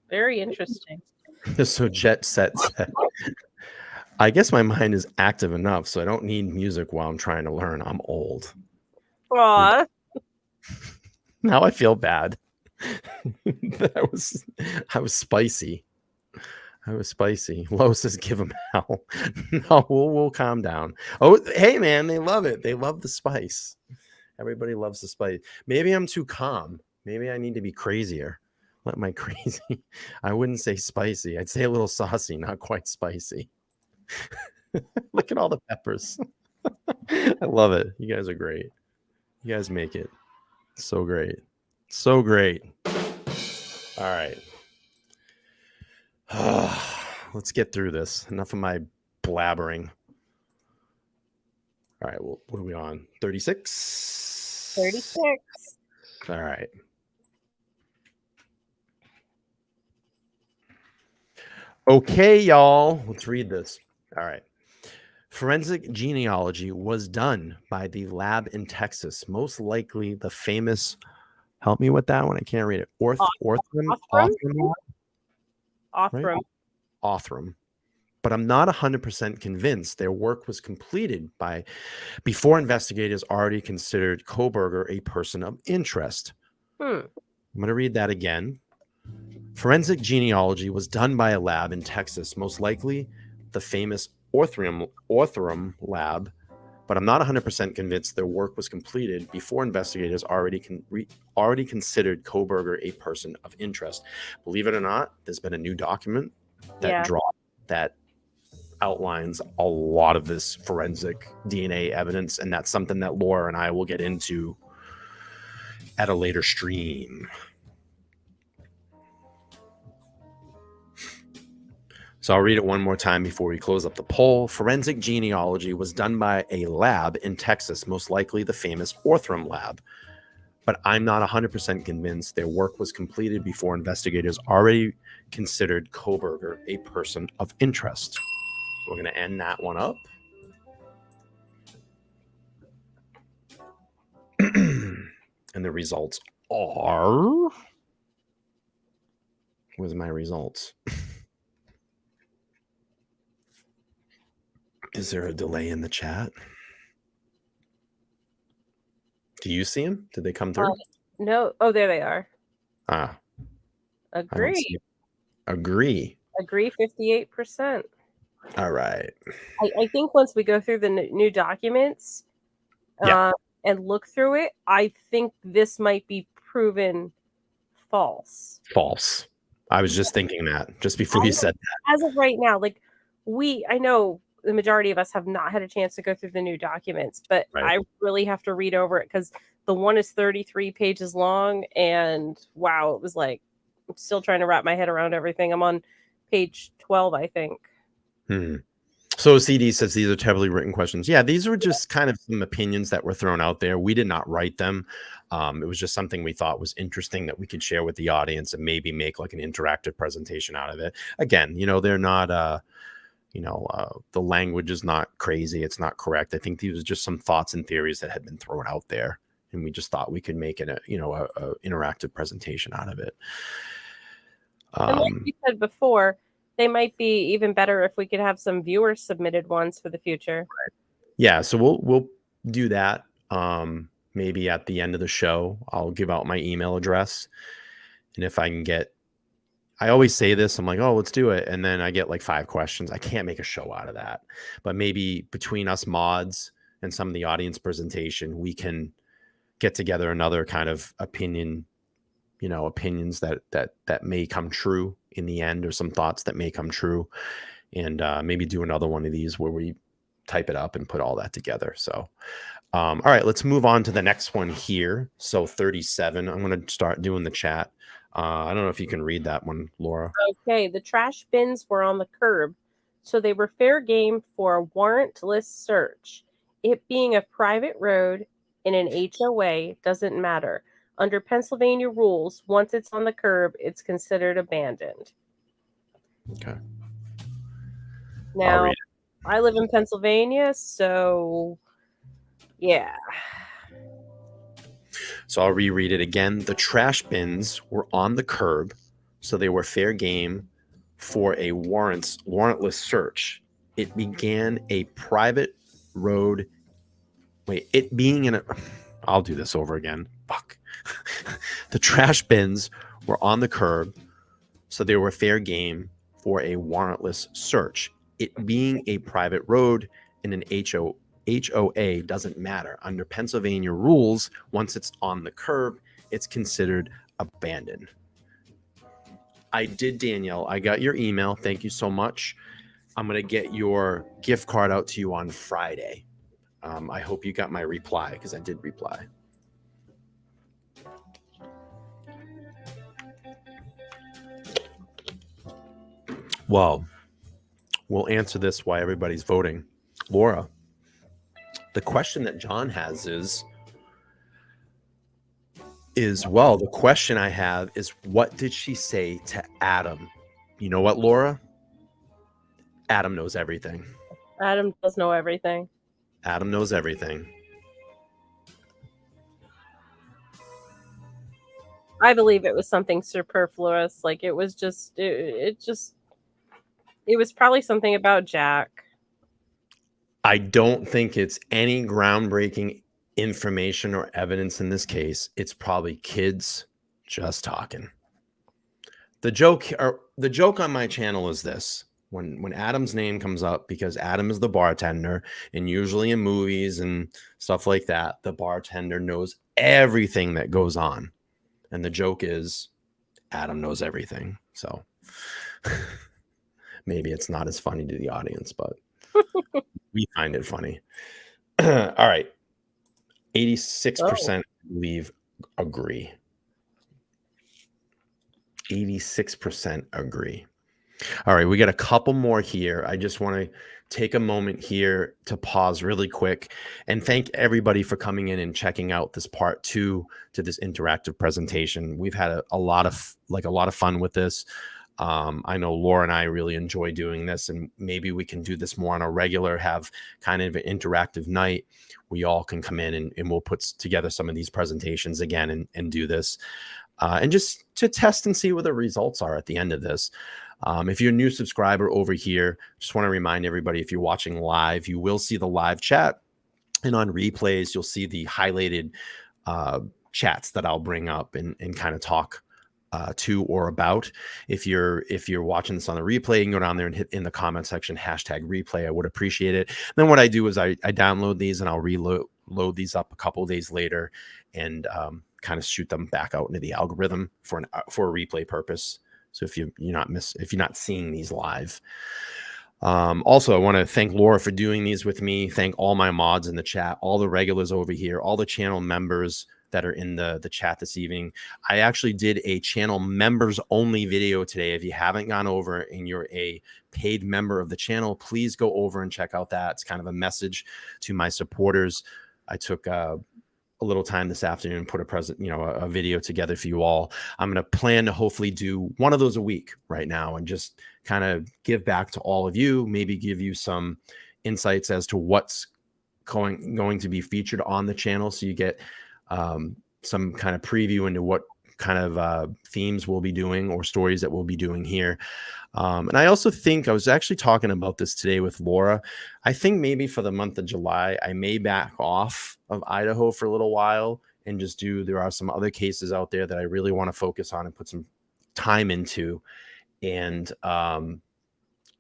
Speaker 2: very interesting.
Speaker 1: So Jet Set said, I guess my mind is active enough, so I don't need music while I'm trying to learn. I'm old.
Speaker 2: Aw.
Speaker 1: Now I feel bad. I was spicy. I was spicy. Lo says, give him hell. No, we'll calm down. Oh, hey, man, they love it. They love the spice. Everybody loves the spice. Maybe I'm too calm. Maybe I need to be crazier. Let my crazy. I wouldn't say spicy. I'd say a little saucy, not quite spicy. Look at all the peppers. I love it. You guys are great. You guys make it so great. So great. All right. Let's get through this. Enough of my blabbering. All right. Well, what are we on? 36?
Speaker 2: 36.
Speaker 1: All right. Okay, y'all. Let's read this. All right. Forensic genealogy was done by the lab in Texas, most likely the famous. Help me with that one. I can't read it. Othram. But I'm not 100% convinced their work was completed before investigators already considered Kohberger a person of interest. I'm going to read that again. Forensic genealogy was done by a lab in Texas, most likely the famous Othram lab, but I'm not 100% convinced their work was completed before investigators already considered Kohberger a person of interest. Believe it or not, there's been a new document that that outlines a lot of this forensic DNA evidence, and that's something that Laura and I will get into at a later stream. So I'll read it one more time before we close up the poll. Forensic genealogy was done by a lab in Texas, most likely the famous Othram lab. But I'm not 100% convinced their work was completed before investigators already considered Kohberger a person of interest. So we're going to end that one up. And the results are... Where's my results? Is there a delay in the chat? Do you see them? Did they come through?
Speaker 2: No. Oh, there they are.
Speaker 1: Agree.
Speaker 2: Agree 58%.
Speaker 1: All right.
Speaker 2: I think once we go through the new documents and look through it, I think this might be proven false.
Speaker 1: False. I was just thinking that just before you said that.
Speaker 2: As of right now, like I know the majority of us have not had a chance to go through the new documents, but I really have to read over it because the one is 33 pages long, and wow, it was like I'm still trying to wrap my head around everything. I'm on page 12, I think.
Speaker 1: So CD says these are terribly written questions. Yeah, these were just kind of some opinions that were thrown out there. We did not write them. It was just something we thought was interesting that we could share with the audience and maybe make like an interactive presentation out of it. Again, they're not the language is not crazy. It's not correct. I think these were just some thoughts and theories that had been thrown out there, and we just thought we could make it a interactive presentation out of it.
Speaker 2: And like you said before, they might be even better if we could have some viewer submitted ones for the future.
Speaker 1: Yeah, so we'll do that. Maybe at the end of the show, I'll give out my email address, and if I can get. I always say this, I'm like, oh, let's do it. And then I get like 5 questions. I can't make a show out of that. But maybe between us mods and some of the audience presentation, we can get together another kind of opinions that may come true in the end, or some thoughts that may come true, and maybe do another one of these where we type it up and put all that together. So all right, let's move on to the next one here. So 37, I'm going to start doing the chat. I don't know if you can read that one, Laura.
Speaker 2: Okay, the trash bins were on the curb, so they were fair game for a warrantless search. It being a private road in an HOA doesn't matter. Under Pennsylvania rules, once it's on the curb, it's considered abandoned.
Speaker 1: Okay.
Speaker 2: Now, I live in Pennsylvania, so yeah.
Speaker 1: So I'll reread it again. The trash bins were on the curb, so they were fair game for a warrantless search. It began a private road. Wait, it being in a... I'll do this over again. Fuck. The trash bins were on the curb, so they were fair game for a warrantless search. It being a private road in an HOA doesn't matter. Under Pennsylvania rules, once it's on the curb, it's considered abandoned. I did, Danielle. I got your email. Thank you so much. I'm going to get your gift card out to you on Friday. I hope you got my reply, because I did reply. Well, we'll answer this while everybody's voting. Laura, the question that John has is the question I have is, what did she say to Adam? You know what, Laura? Adam knows everything.
Speaker 2: Adam does know everything.
Speaker 1: Adam knows everything.
Speaker 2: I believe it was something superfluous. Like, it was just, it was probably something about Jack.
Speaker 1: I don't think it's any groundbreaking information or evidence in this case. It's probably kids just talking. The joke on my channel is this: when Adam's name comes up, because Adam is the bartender, and usually in movies and stuff like that, the bartender knows everything that goes on, and the joke is Adam knows everything. So maybe it's not as funny to the audience, but we find it funny. All right. 86% believe agree. 86% agree. All right, we got a couple more here. I just want to take a moment here to pause really quick and thank everybody for coming in and checking out this part 2 to this interactive presentation. We've had a lot of fun with this. I know Laura and I really enjoy doing this, and maybe we can do this more on a regular, have kind of an interactive night. We all can come in and we'll put together some of these presentations again and do this. And just to test and see what the results are at the end of this. If you're a new subscriber over here, just want to remind everybody, if you're watching live, you will see the live chat, and on replays, you'll see the highlighted chats that I'll bring up and kind of talk to or about. If you're watching this on the replay, you can go down there and hit in the comment section #replay. I would appreciate it. Then what I do is I download these and I'll load these up a couple of days later and kind of shoot them back out into the algorithm for a replay purpose. So if you're not seeing these live. Also, I want to thank Laura for doing these with me. Thank all my mods in the chat, all the regulars over here, all the channel members that are in the chat this evening. I actually did a channel members only video today. If you haven't gone over and you're a paid member of the channel, please go over and check out that. It's kind of a message to my supporters. I took a little time this afternoon and put a video together for you all. I'm going to plan to hopefully do one of those a week right now and just kind of give back to all of you, maybe give you some insights as to what's going to be featured on the channel, so you get some kind of preview into what kind of themes we'll be doing or stories that we'll be doing here. And I also think, I was actually talking about this today with Laura, I think maybe for the month of July, I may back off of Idaho for a little while and just there are some other cases out there that I really want to focus on and put some time into. And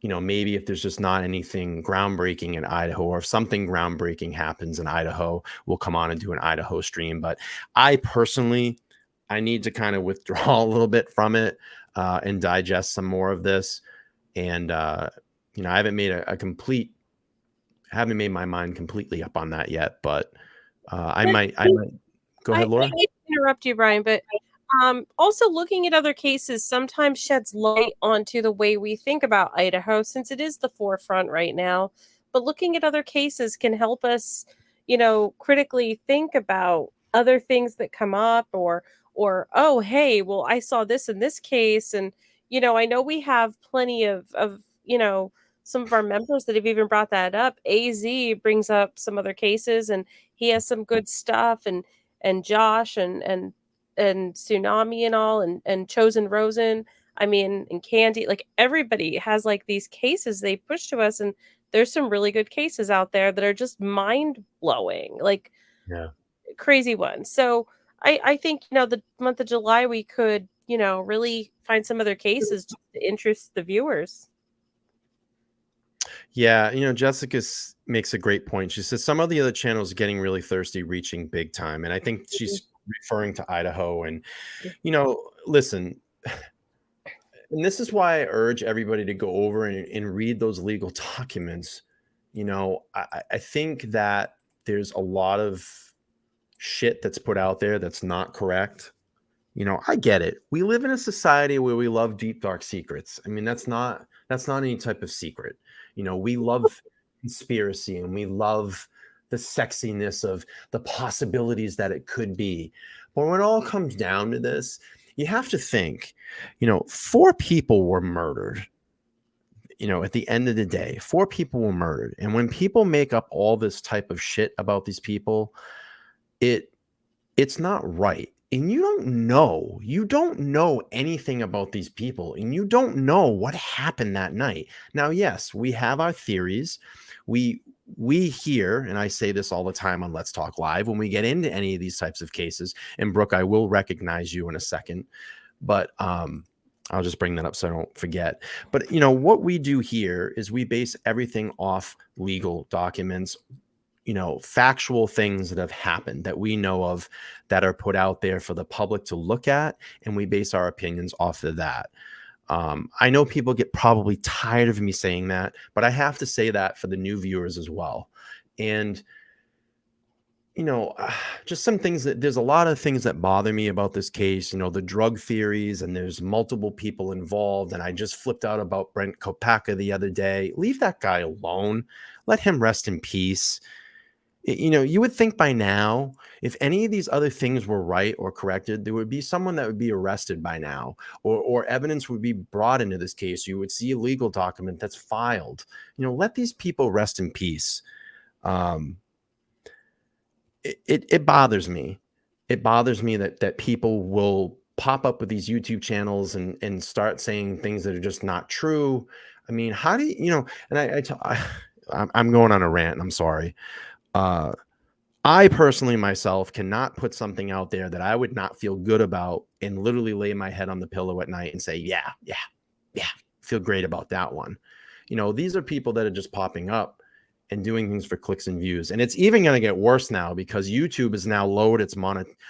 Speaker 1: maybe if there's just not anything groundbreaking in Idaho, or if something groundbreaking happens in Idaho, we'll come on and do an Idaho stream. But I personally, I need to kind of withdraw a little bit from it and digest some more of this. And, I haven't made haven't made my mind completely up on that yet, but I might go ahead, Laura.
Speaker 2: I hate to interrupt you, Brian, but also looking at other cases sometimes sheds light onto the way we think about Idaho, since it is the forefront right now. But looking at other cases can help us, critically think about other things that come up, or oh, hey, well, I saw this in this case, and I know we have plenty of some of our members that have even brought that up. AZ brings up some other cases, and he has some good stuff, and Josh and Tsunami and all, and Chosen Rosen, I mean, and Candy, like everybody has like these cases they push to us, and there's some really good cases out there that are just mind blowing, like crazy ones. So I think the month of July we could really find some other cases just to interest the viewers.
Speaker 1: Yeah, Jessica makes a great point. She says some of the other channels are getting really thirsty, reaching big time. And I think she's referring to Idaho. And, listen, and this is why I urge everybody to go over and read those legal documents. I think that there's a lot of shit that's put out there that's not correct. I get it. We live in a society where we love deep, dark secrets. I mean, that's not any type of secret. We love conspiracy, and we love the sexiness of the possibilities that it could be. But when it all comes down to this, you have to think, 4 people were murdered. At the end of the day, 4 people were murdered. And when people make up all this type of shit about these people, it's not right. And you don't know anything about these people, and you don't know what happened that night. Now, yes, we have our theories. We hear, and I say this all the time on Let's Talk Live, when we get into any of these types of cases, and Brooke, I will recognize you in a second, but I'll just bring that up so I don't forget. But, what we do here is we base everything off legal documents, factual things that have happened that we know of, that are put out there for the public to look at, and we base our opinions off of that. I know people get probably tired of me saying that, but I have to say that for the new viewers as well. And, just some things there's a lot of things that bother me about this case, the drug theories, and there's multiple people involved. And I just flipped out about Bryan Kohberger the other day. Leave that guy alone. Let him rest in peace. You would think by now, if any of these other things were right or corrected, there would be someone that would be arrested by now, or evidence would be brought into this case. You would see a legal document that's filed. Let these people rest in peace. It bothers me. It bothers me that people will pop up with these YouTube channels and start saying things that are just not true. I mean, how do you, and I'm going on a rant, and I'm sorry. I personally myself cannot put something out there that I would not feel good about and literally lay my head on the pillow at night and say, yeah, feel great about that one. These are people that are just popping up and doing things for clicks and views. And it's even going to get worse now, because YouTube has now lowered its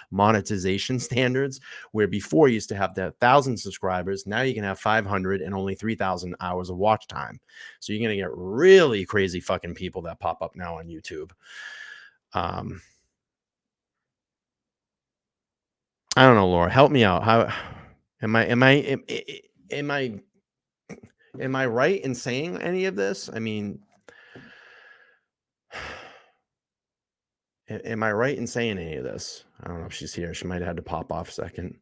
Speaker 1: monetization standards, where before you used to have 1,000 subscribers. Now you can have 500 and only 3,000 hours of watch time. So you're going to get really crazy fucking people that pop up now on YouTube. I don't know, Laura, help me out. How am I right in saying any of this? I mean, am I right in saying any of this? I don't know if she's here. She might have had to pop off a second.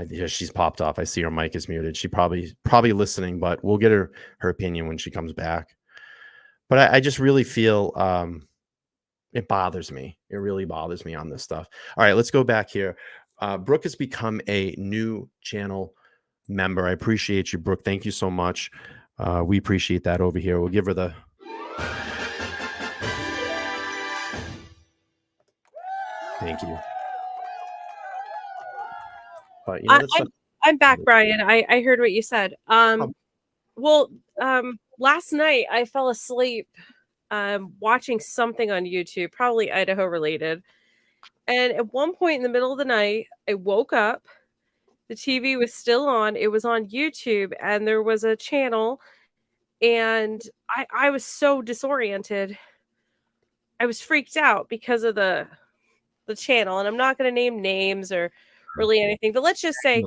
Speaker 1: Yeah, she's popped off. I see her mic is muted. She probably listening, but we'll get her opinion when she comes back. But I just really feel it bothers me. It really bothers me on this stuff. All right, let's go back here. Brooke has become a new channel member. I appreciate you, Brooke. Thank you so much. We appreciate that over here. We'll give her the... Thank you. But
Speaker 2: I'm back, Brian. I heard what you said. Well, last night I fell asleep watching something on YouTube, probably Idaho related. And at one point in the middle of the night, I woke up. The TV was still on. It was on YouTube, and there was a channel, and I was so disoriented. I was freaked out because of the channel, and I'm not going to name names or really anything, but let's just say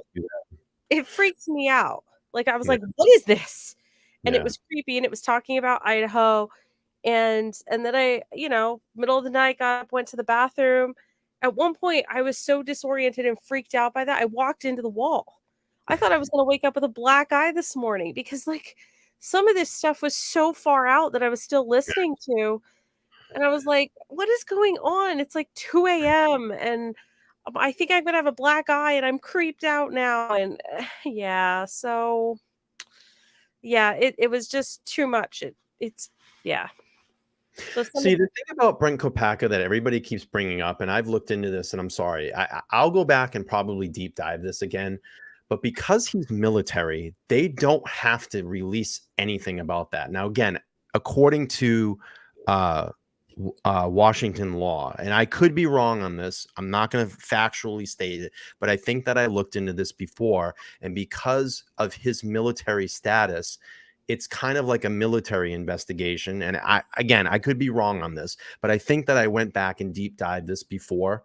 Speaker 2: it freaks me out. Like I was like, "What is this?" And it was creepy, and it was talking about Idaho, and then I, middle of the night, got up, went to the bathroom. At one point, I was so disoriented and freaked out by that, I walked into the wall. I thought I was gonna wake up with a black eye this morning because, like, some of this stuff was so far out that I was still listening to, and I was like, "What is going on?" It's like 2 AM, and I think I'm gonna have a black eye, and I'm creeped out now, and yeah, so yeah, it was just too much. It's yeah. So
Speaker 1: See, the thing about Brent Kopaka that everybody keeps bringing up, and I've looked into this, and I'm sorry, I'll go back and probably deep dive this again, but because he's military, they don't have to release anything about that. Now, again, according to Washington law, and I could be wrong on this, I'm not going to factually state it, but I think that I looked into this before, and because of his military status, it's kind of like a military investigation. And I could be wrong on this, but I think that I went back and deep dived this before.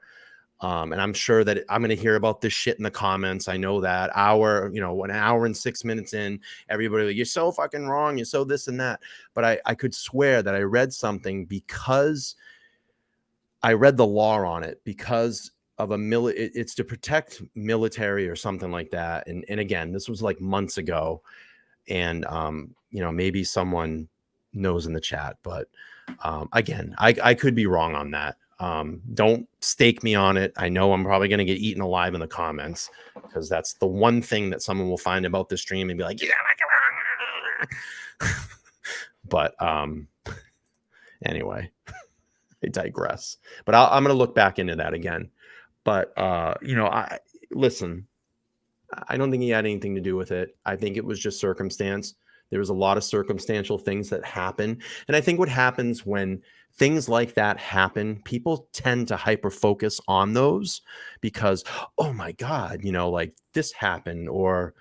Speaker 1: And I'm sure that I'm going to hear about this shit in the comments. I know that an hour and 6 minutes in, everybody, like, you're so fucking wrong. You're so this and that. But I could swear that I read something because I read the law on it because of it's to protect military or something like that. And again, this was like months ago. And maybe someone knows in the chat, but again, I could be wrong on that. Don't stake me on it. I know I'm probably going to get eaten alive in the comments because that's the one thing that someone will find about the stream and be like, yeah. But anyway, I digress. But I'm going to look back into that again. But listen, I don't think he had anything to do with it. I think it was just circumstance. There was a lot of circumstantial things that happen. And I think what happens when things like that happen, people tend to hyper focus on those because, oh my God, like this happened, or,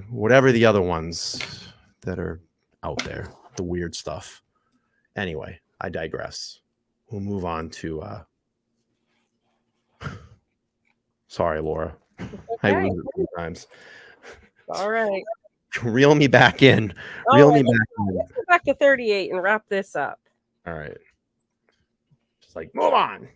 Speaker 1: whatever the other ones that are out there, the weird stuff. Anyway, I digress. We'll move on to, sorry, Laura.
Speaker 2: Okay.
Speaker 1: I lose it sometimes.
Speaker 2: All right.
Speaker 1: Reel me back in.
Speaker 2: Reel me back in. Let's go back to 38 and wrap this up.
Speaker 1: All right. Just like, move on.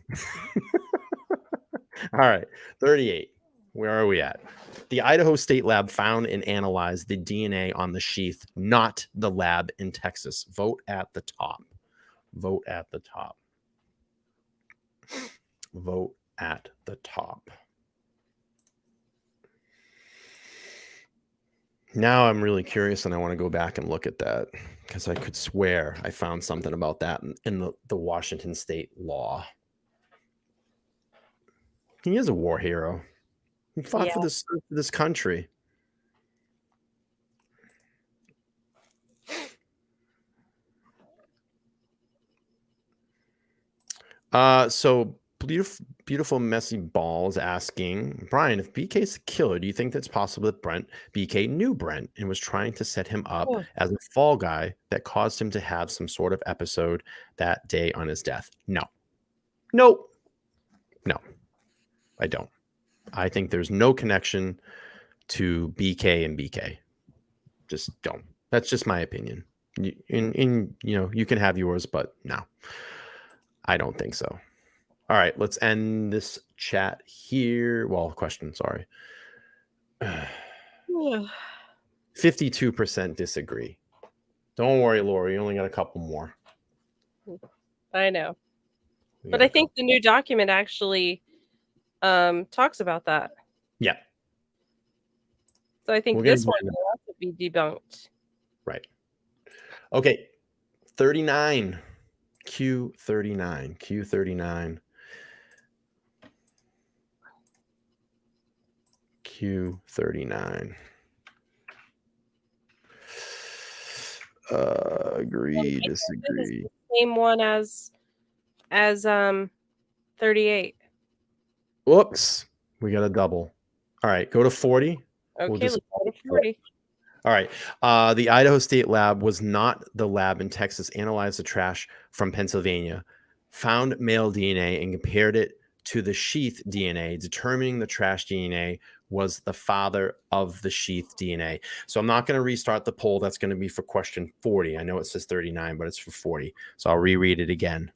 Speaker 1: All right. 38. Where are we at? The Idaho State Lab found and analyzed the DNA on the sheath, not the lab in Texas. Vote at the top. Vote at the top. Vote at the top. Now I'm really curious and I want to go back and look at that because I could swear I found something about that in the Washington state law. He is a war hero. He fought for this country. So beautiful messy balls asking, Brian, if BK's the killer, do you think that's possible that BK knew Brent and was trying to set him up as a fall guy that caused him to have some sort of episode that day on his death? No, I don't. I think there's no connection to BK and BK. Just don't. That's just my opinion. You can have yours, but no, I don't think so. All right, let's end this chat here. Well, question, sorry. 52% disagree. Don't worry, Laura. You only got a couple more.
Speaker 2: I know. But I think the new document actually talks about that.
Speaker 1: Yeah.
Speaker 2: So I think this one will have to be debunked.
Speaker 1: Right. Okay. 39. Q39. Q39. Q39. Agree,
Speaker 2: I think this is
Speaker 1: disagree.
Speaker 2: the same one as 38.
Speaker 1: Whoops. We got a double. All right, go to 40.
Speaker 2: Okay, let's go to 40.
Speaker 1: All right. The Idaho State Lab was not the lab in Texas. Analyzed the trash from Pennsylvania, found male DNA, and compared it to the sheath DNA, determining the trash DNA was the father of the sheath DNA. So I'm not going to restart the poll. That's going to be for question 40. I know it says 39, but it's for 40. So I'll reread it again.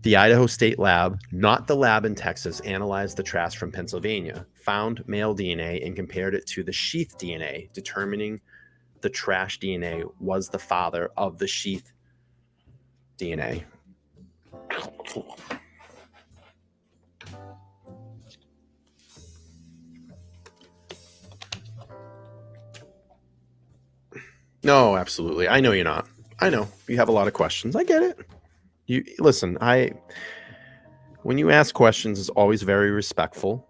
Speaker 1: The Idaho State Lab, not the lab in Texas, analyzed the trash from Pennsylvania, found male DNA, and compared it to the sheath DNA, determining the trash DNA was the father of the sheath DNA. No, absolutely. I know you're not. I know you have a lot of questions. I get it. You listen, when you ask questions, it's always very respectful.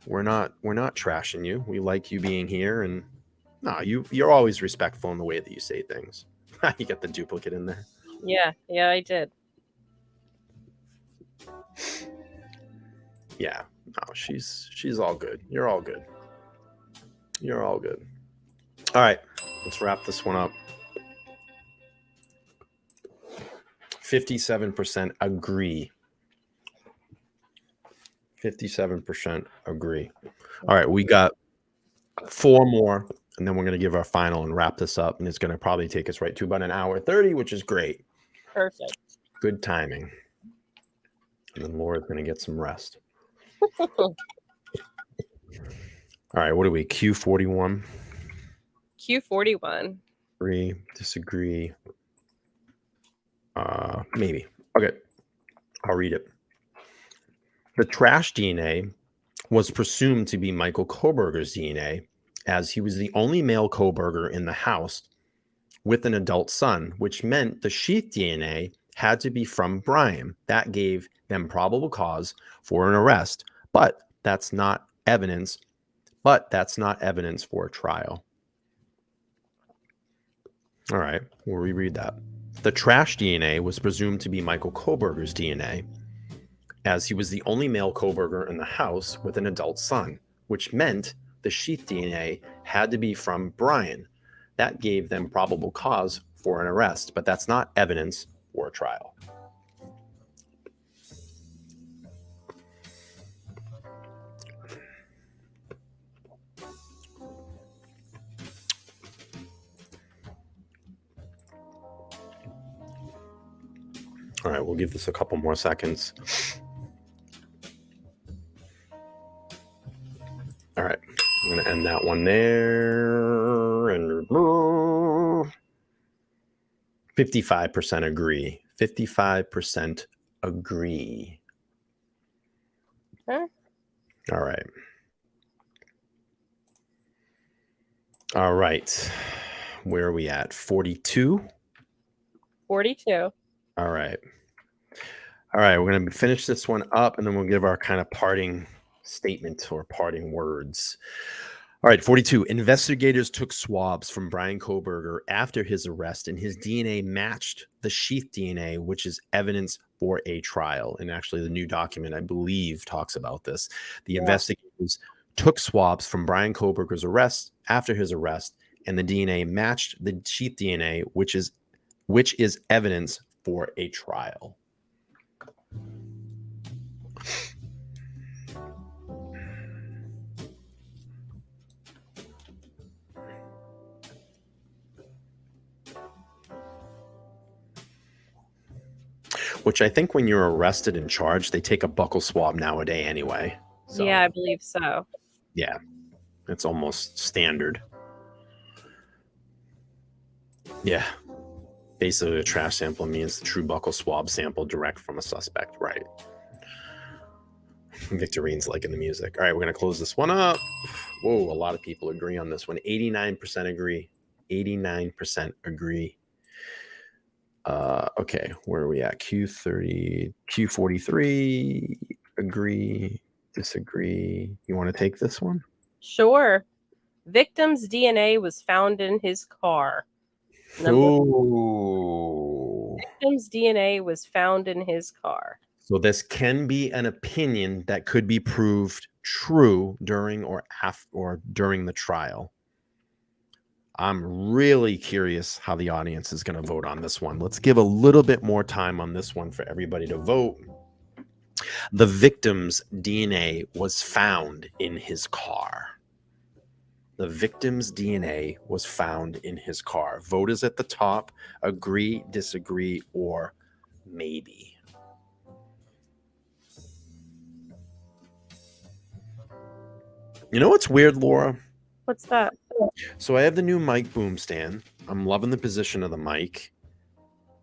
Speaker 1: We're not trashing you. We like you being here, and no, you're always respectful in the way that you say things. You got the duplicate in there.
Speaker 2: Yeah, I did.
Speaker 1: Yeah, no, she's all good. You're all good. You're all good. All right, let's wrap this one up. 57% agree. 57% agree. All right, we got 4 more, and then we're going to give our final and wrap this up, and it's going to probably take us right to about an hour 30, which is great.
Speaker 2: Perfect.
Speaker 1: Good timing. And then Laura's going to get some rest. All right, what are we? Q41?
Speaker 2: Q41.
Speaker 1: Agree, disagree. Maybe. Okay, I'll read it. The trash DNA was presumed to be Michael Kohberger's DNA, as he was the only male Kohberger in the house with an adult son, which meant the sheath DNA had to be from Bryan. That gave them probable cause for an arrest, but that's not evidence. But that's not evidence for a trial. All right, we'll reread that. The trash DNA was presumed to be Michael Kohberger's DNA, as he was the only male Kohberger in the house with an adult son, which meant the sheath DNA had to be from Bryan. That gave them probable cause for an arrest, but that's not evidence for a trial. All right, we'll give this a couple more seconds. All right, I'm going to end that one there. And 55% agree. 55% agree.
Speaker 2: Huh?
Speaker 1: All right. All right. Where are we at? 42?
Speaker 2: 42.
Speaker 1: All right. All right. We're going to finish this one up, and then we'll give our kind of parting statement or parting words. All right. 42. Investigators took swabs from Bryan Kohberger after his arrest, and his DNA matched the sheath DNA, which is evidence for a trial. And actually, the new document, I believe, talks about this. The investigators took swabs from Bryan Kohberger's arrest after his arrest, and the DNA matched the sheath DNA, which is evidence for a trial. Which I think when you're arrested and charged, they take a buccal swab nowadays anyway. So,
Speaker 2: Yeah, I believe so.
Speaker 1: Yeah, it's almost standard. Yeah. Basically, a trash sample means the true buccal swab sample direct from a suspect. Right. Victorine's liking the music. All right, we're going to close this one up. Whoa, a lot of people agree on this one. 89% agree. 89% agree. Okay, where are we at? Q30, Q43, agree, disagree. You want to take this one?
Speaker 2: Sure. Victim's DNA was found in his car.
Speaker 1: Ooh.
Speaker 2: Victim's DNA was found in his car.
Speaker 1: So this can be an opinion that could be proved true during or after or during the trial. I'm really curious how the audience is going to vote on this one. Let's give a little bit more time on this one for everybody to vote. The victim's DNA was found in his car. The victim's DNA was found in his car. Vote is at the top. Agree, disagree, or maybe. You know what's weird, Laura?
Speaker 2: What's that?
Speaker 1: So I have the new mic boom stand. I'm loving the position of the mic.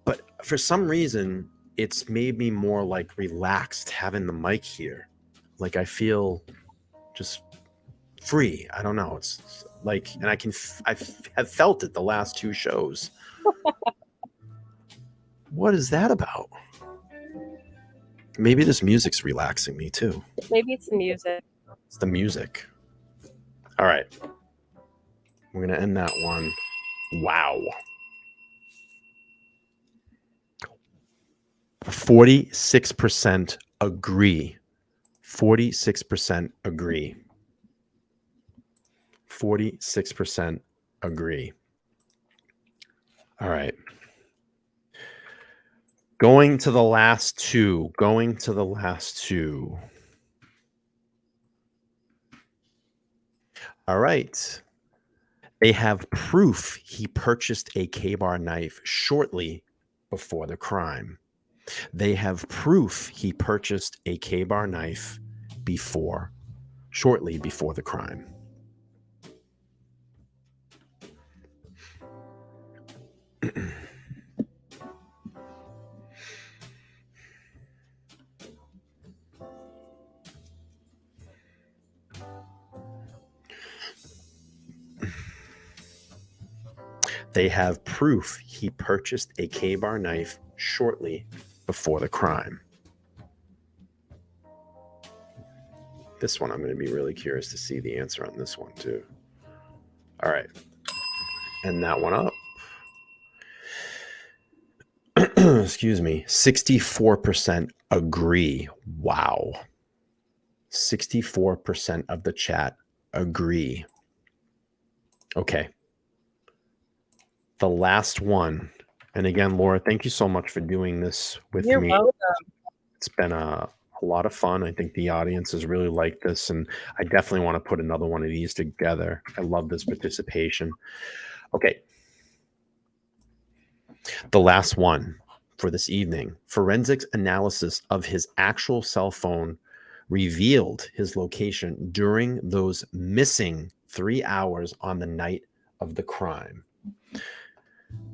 Speaker 1: But for some reason, it's made me more like relaxed having the mic here. Like I feel just free. I don't know. It's like, and I have felt it the last two shows. What is that about? Maybe this music's relaxing me too.
Speaker 2: Maybe it's the music.
Speaker 1: It's the music. All right. We're going to end that one. Wow. 46% agree. 46% agree. 46% agree. All right. Going to the last two. All right. They have proof he purchased a K-bar knife shortly before the crime. They have proof he purchased a K-bar knife shortly before the crime. They have proof he purchased a K-bar knife shortly before the crime. This one, I'm going to be really curious to see the answer on this one, too. All right. And that one up. Excuse me. 64% agree. Wow. 64% of the chat agree. Okay. The last one. And again, Laura, thank you so much for doing this with
Speaker 2: You're
Speaker 1: me.
Speaker 2: welcome.
Speaker 1: It's been a lot of fun. I think the audience has really liked this, and I definitely want to put another one of these together. I love this participation. Okay. The last one for this evening. Forensics analysis of his actual cell phone revealed his location during those missing 3 hours on the night of the crime.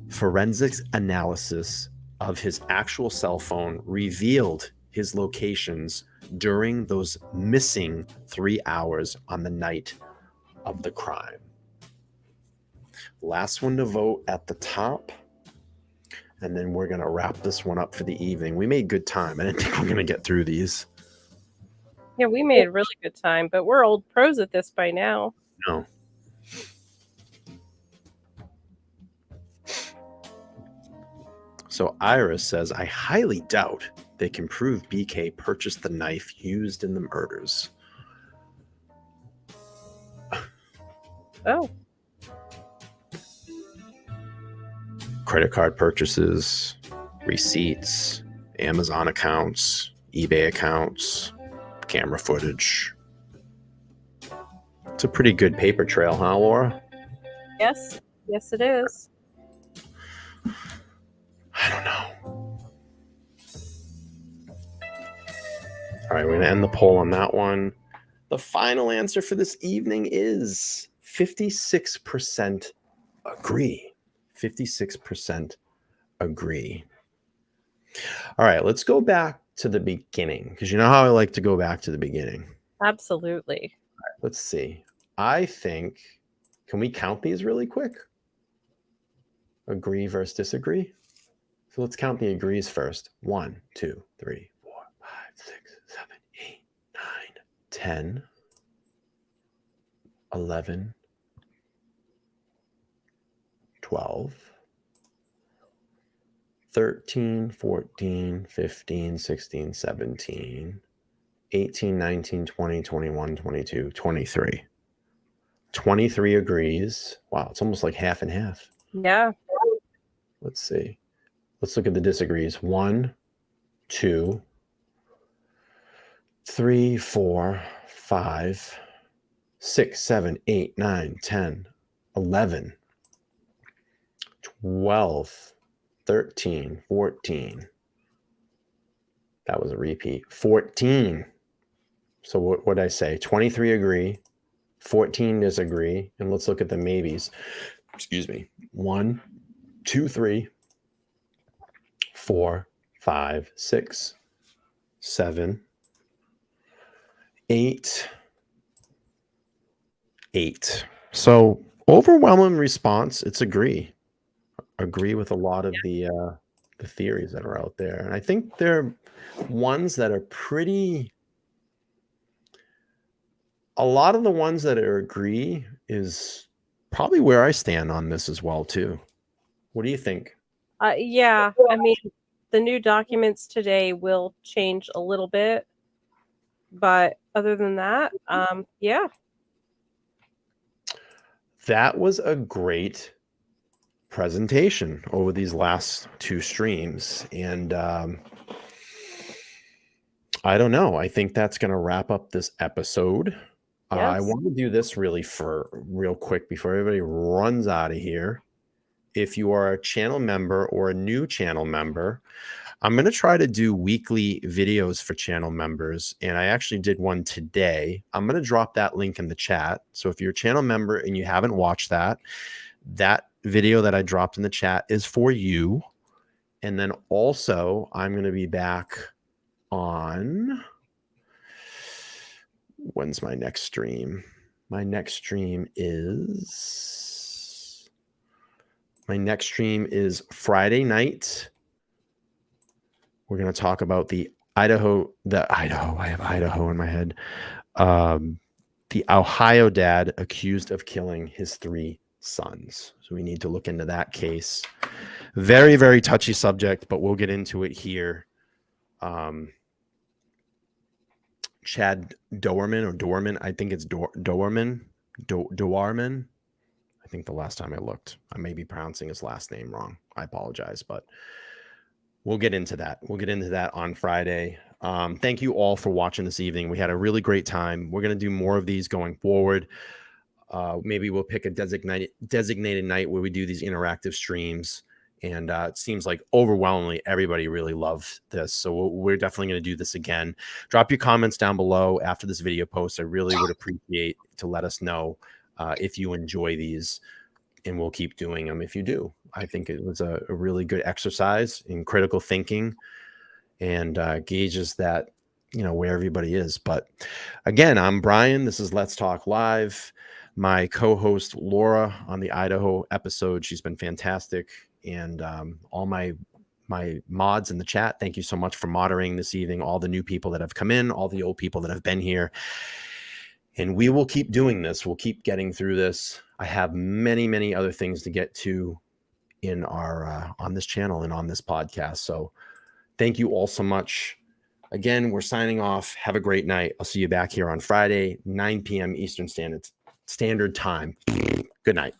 Speaker 1: Forensics analysis of his actual cell phone revealed his locations during those missing 3 hours on the night of the crime. Last one to vote at the top. And then we're going to wrap this one up for the evening. We made good time. I didn't think we were going to get through these.
Speaker 2: Yeah, we made a really good time, but we're old pros at this by now.
Speaker 1: No. So Iris says, I highly doubt they can prove BK purchased the knife used in the murders.
Speaker 2: Oh.
Speaker 1: Credit card purchases, receipts, Amazon accounts, eBay accounts, camera footage. It's a pretty good paper trail, huh, Laura?
Speaker 2: Yes. Yes, it is.
Speaker 1: I don't know. All right, we're going to end the poll on that one. The final answer for this evening is 56% agree. 56% agree. All right, let's go back to the beginning, because you know how I like to go back to the beginning.
Speaker 2: Absolutely.
Speaker 1: All right, let's see. I think, can we count these really quick? Agree versus disagree? So let's count the agrees first. 1, 2, 3, 4, 5, 6, 7, 8, 9, 10, 11, 12, 13, 14, 15, 16, 17, 18, 19, 20, 21, 22, 23. 23 agrees. Wow, it's almost like half and half.
Speaker 2: Yeah.
Speaker 1: Let's see. Let's look at the disagrees. 1, 2, 3, 4, 5, 6, 7, 8, 9, 10, 11, 12, 13, 14. That was a repeat. 14. So what did I say? 23 agree, 14 disagree, and let's look at the maybes. Excuse me. 1, 2, 3, 4, 5, 6, 7, 8. So overwhelming response, it's agree with a lot of the theories that are out there. And I think they're ones that are pretty, a lot of the ones that are agree is probably where I stand on this as well too. What do you think?
Speaker 2: Yeah, I mean, the new documents today will change a little bit, but other than that, yeah.
Speaker 1: That was a great presentation over these last 2 streams. And I don't know. I think that's going to wrap up this episode. I
Speaker 2: Yes.
Speaker 1: want to do this really for real quick before everybody runs out of here. If you are a channel member or a new channel member, I'm going to try to do weekly videos for channel members. And I actually did one today. I'm going to drop that link in the chat. So if you're a channel member and you haven't watched that video that I dropped in the chat is for you. And then also I'm going to be back on, when's my next stream? My next stream is Friday night. We're going to talk about the Idaho, I have Idaho in my head. The Ohio dad accused of killing his 3 sons. So we need to look into that case. Very, very touchy subject, but we'll get into it here. Chad Doerman, I think it's Doerman. I think the last time I looked, I may be pronouncing his last name wrong. I apologize, but we'll get into that. We'll get into that on Friday. Thank you all for watching this evening. We had a really great time. We're going to do more of these going forward. Maybe we'll pick a designated night where we do these interactive streams. And it seems like overwhelmingly everybody really loves this. So we're definitely going to do this again. Drop your comments down below after this video post. I really would appreciate to let us know if you enjoy these, and we'll keep doing them if you do. I think it was a really good exercise in critical thinking and gauges that, where everybody is. But again, I'm Brian. This is Let's Talk Live. My co-host Laura on the Idaho episode, she's been fantastic. And all my mods in the chat, thank you so much for moderating this evening. All the new people that have come in, all the old people that have been here. And we will keep doing this. We'll keep getting through this. I have many, many other things to get to in our on this channel and on this podcast. So thank you all so much. Again, we're signing off. Have a great night. I'll see you back here on Friday, 9 p.m. Eastern Standard Time. Good night.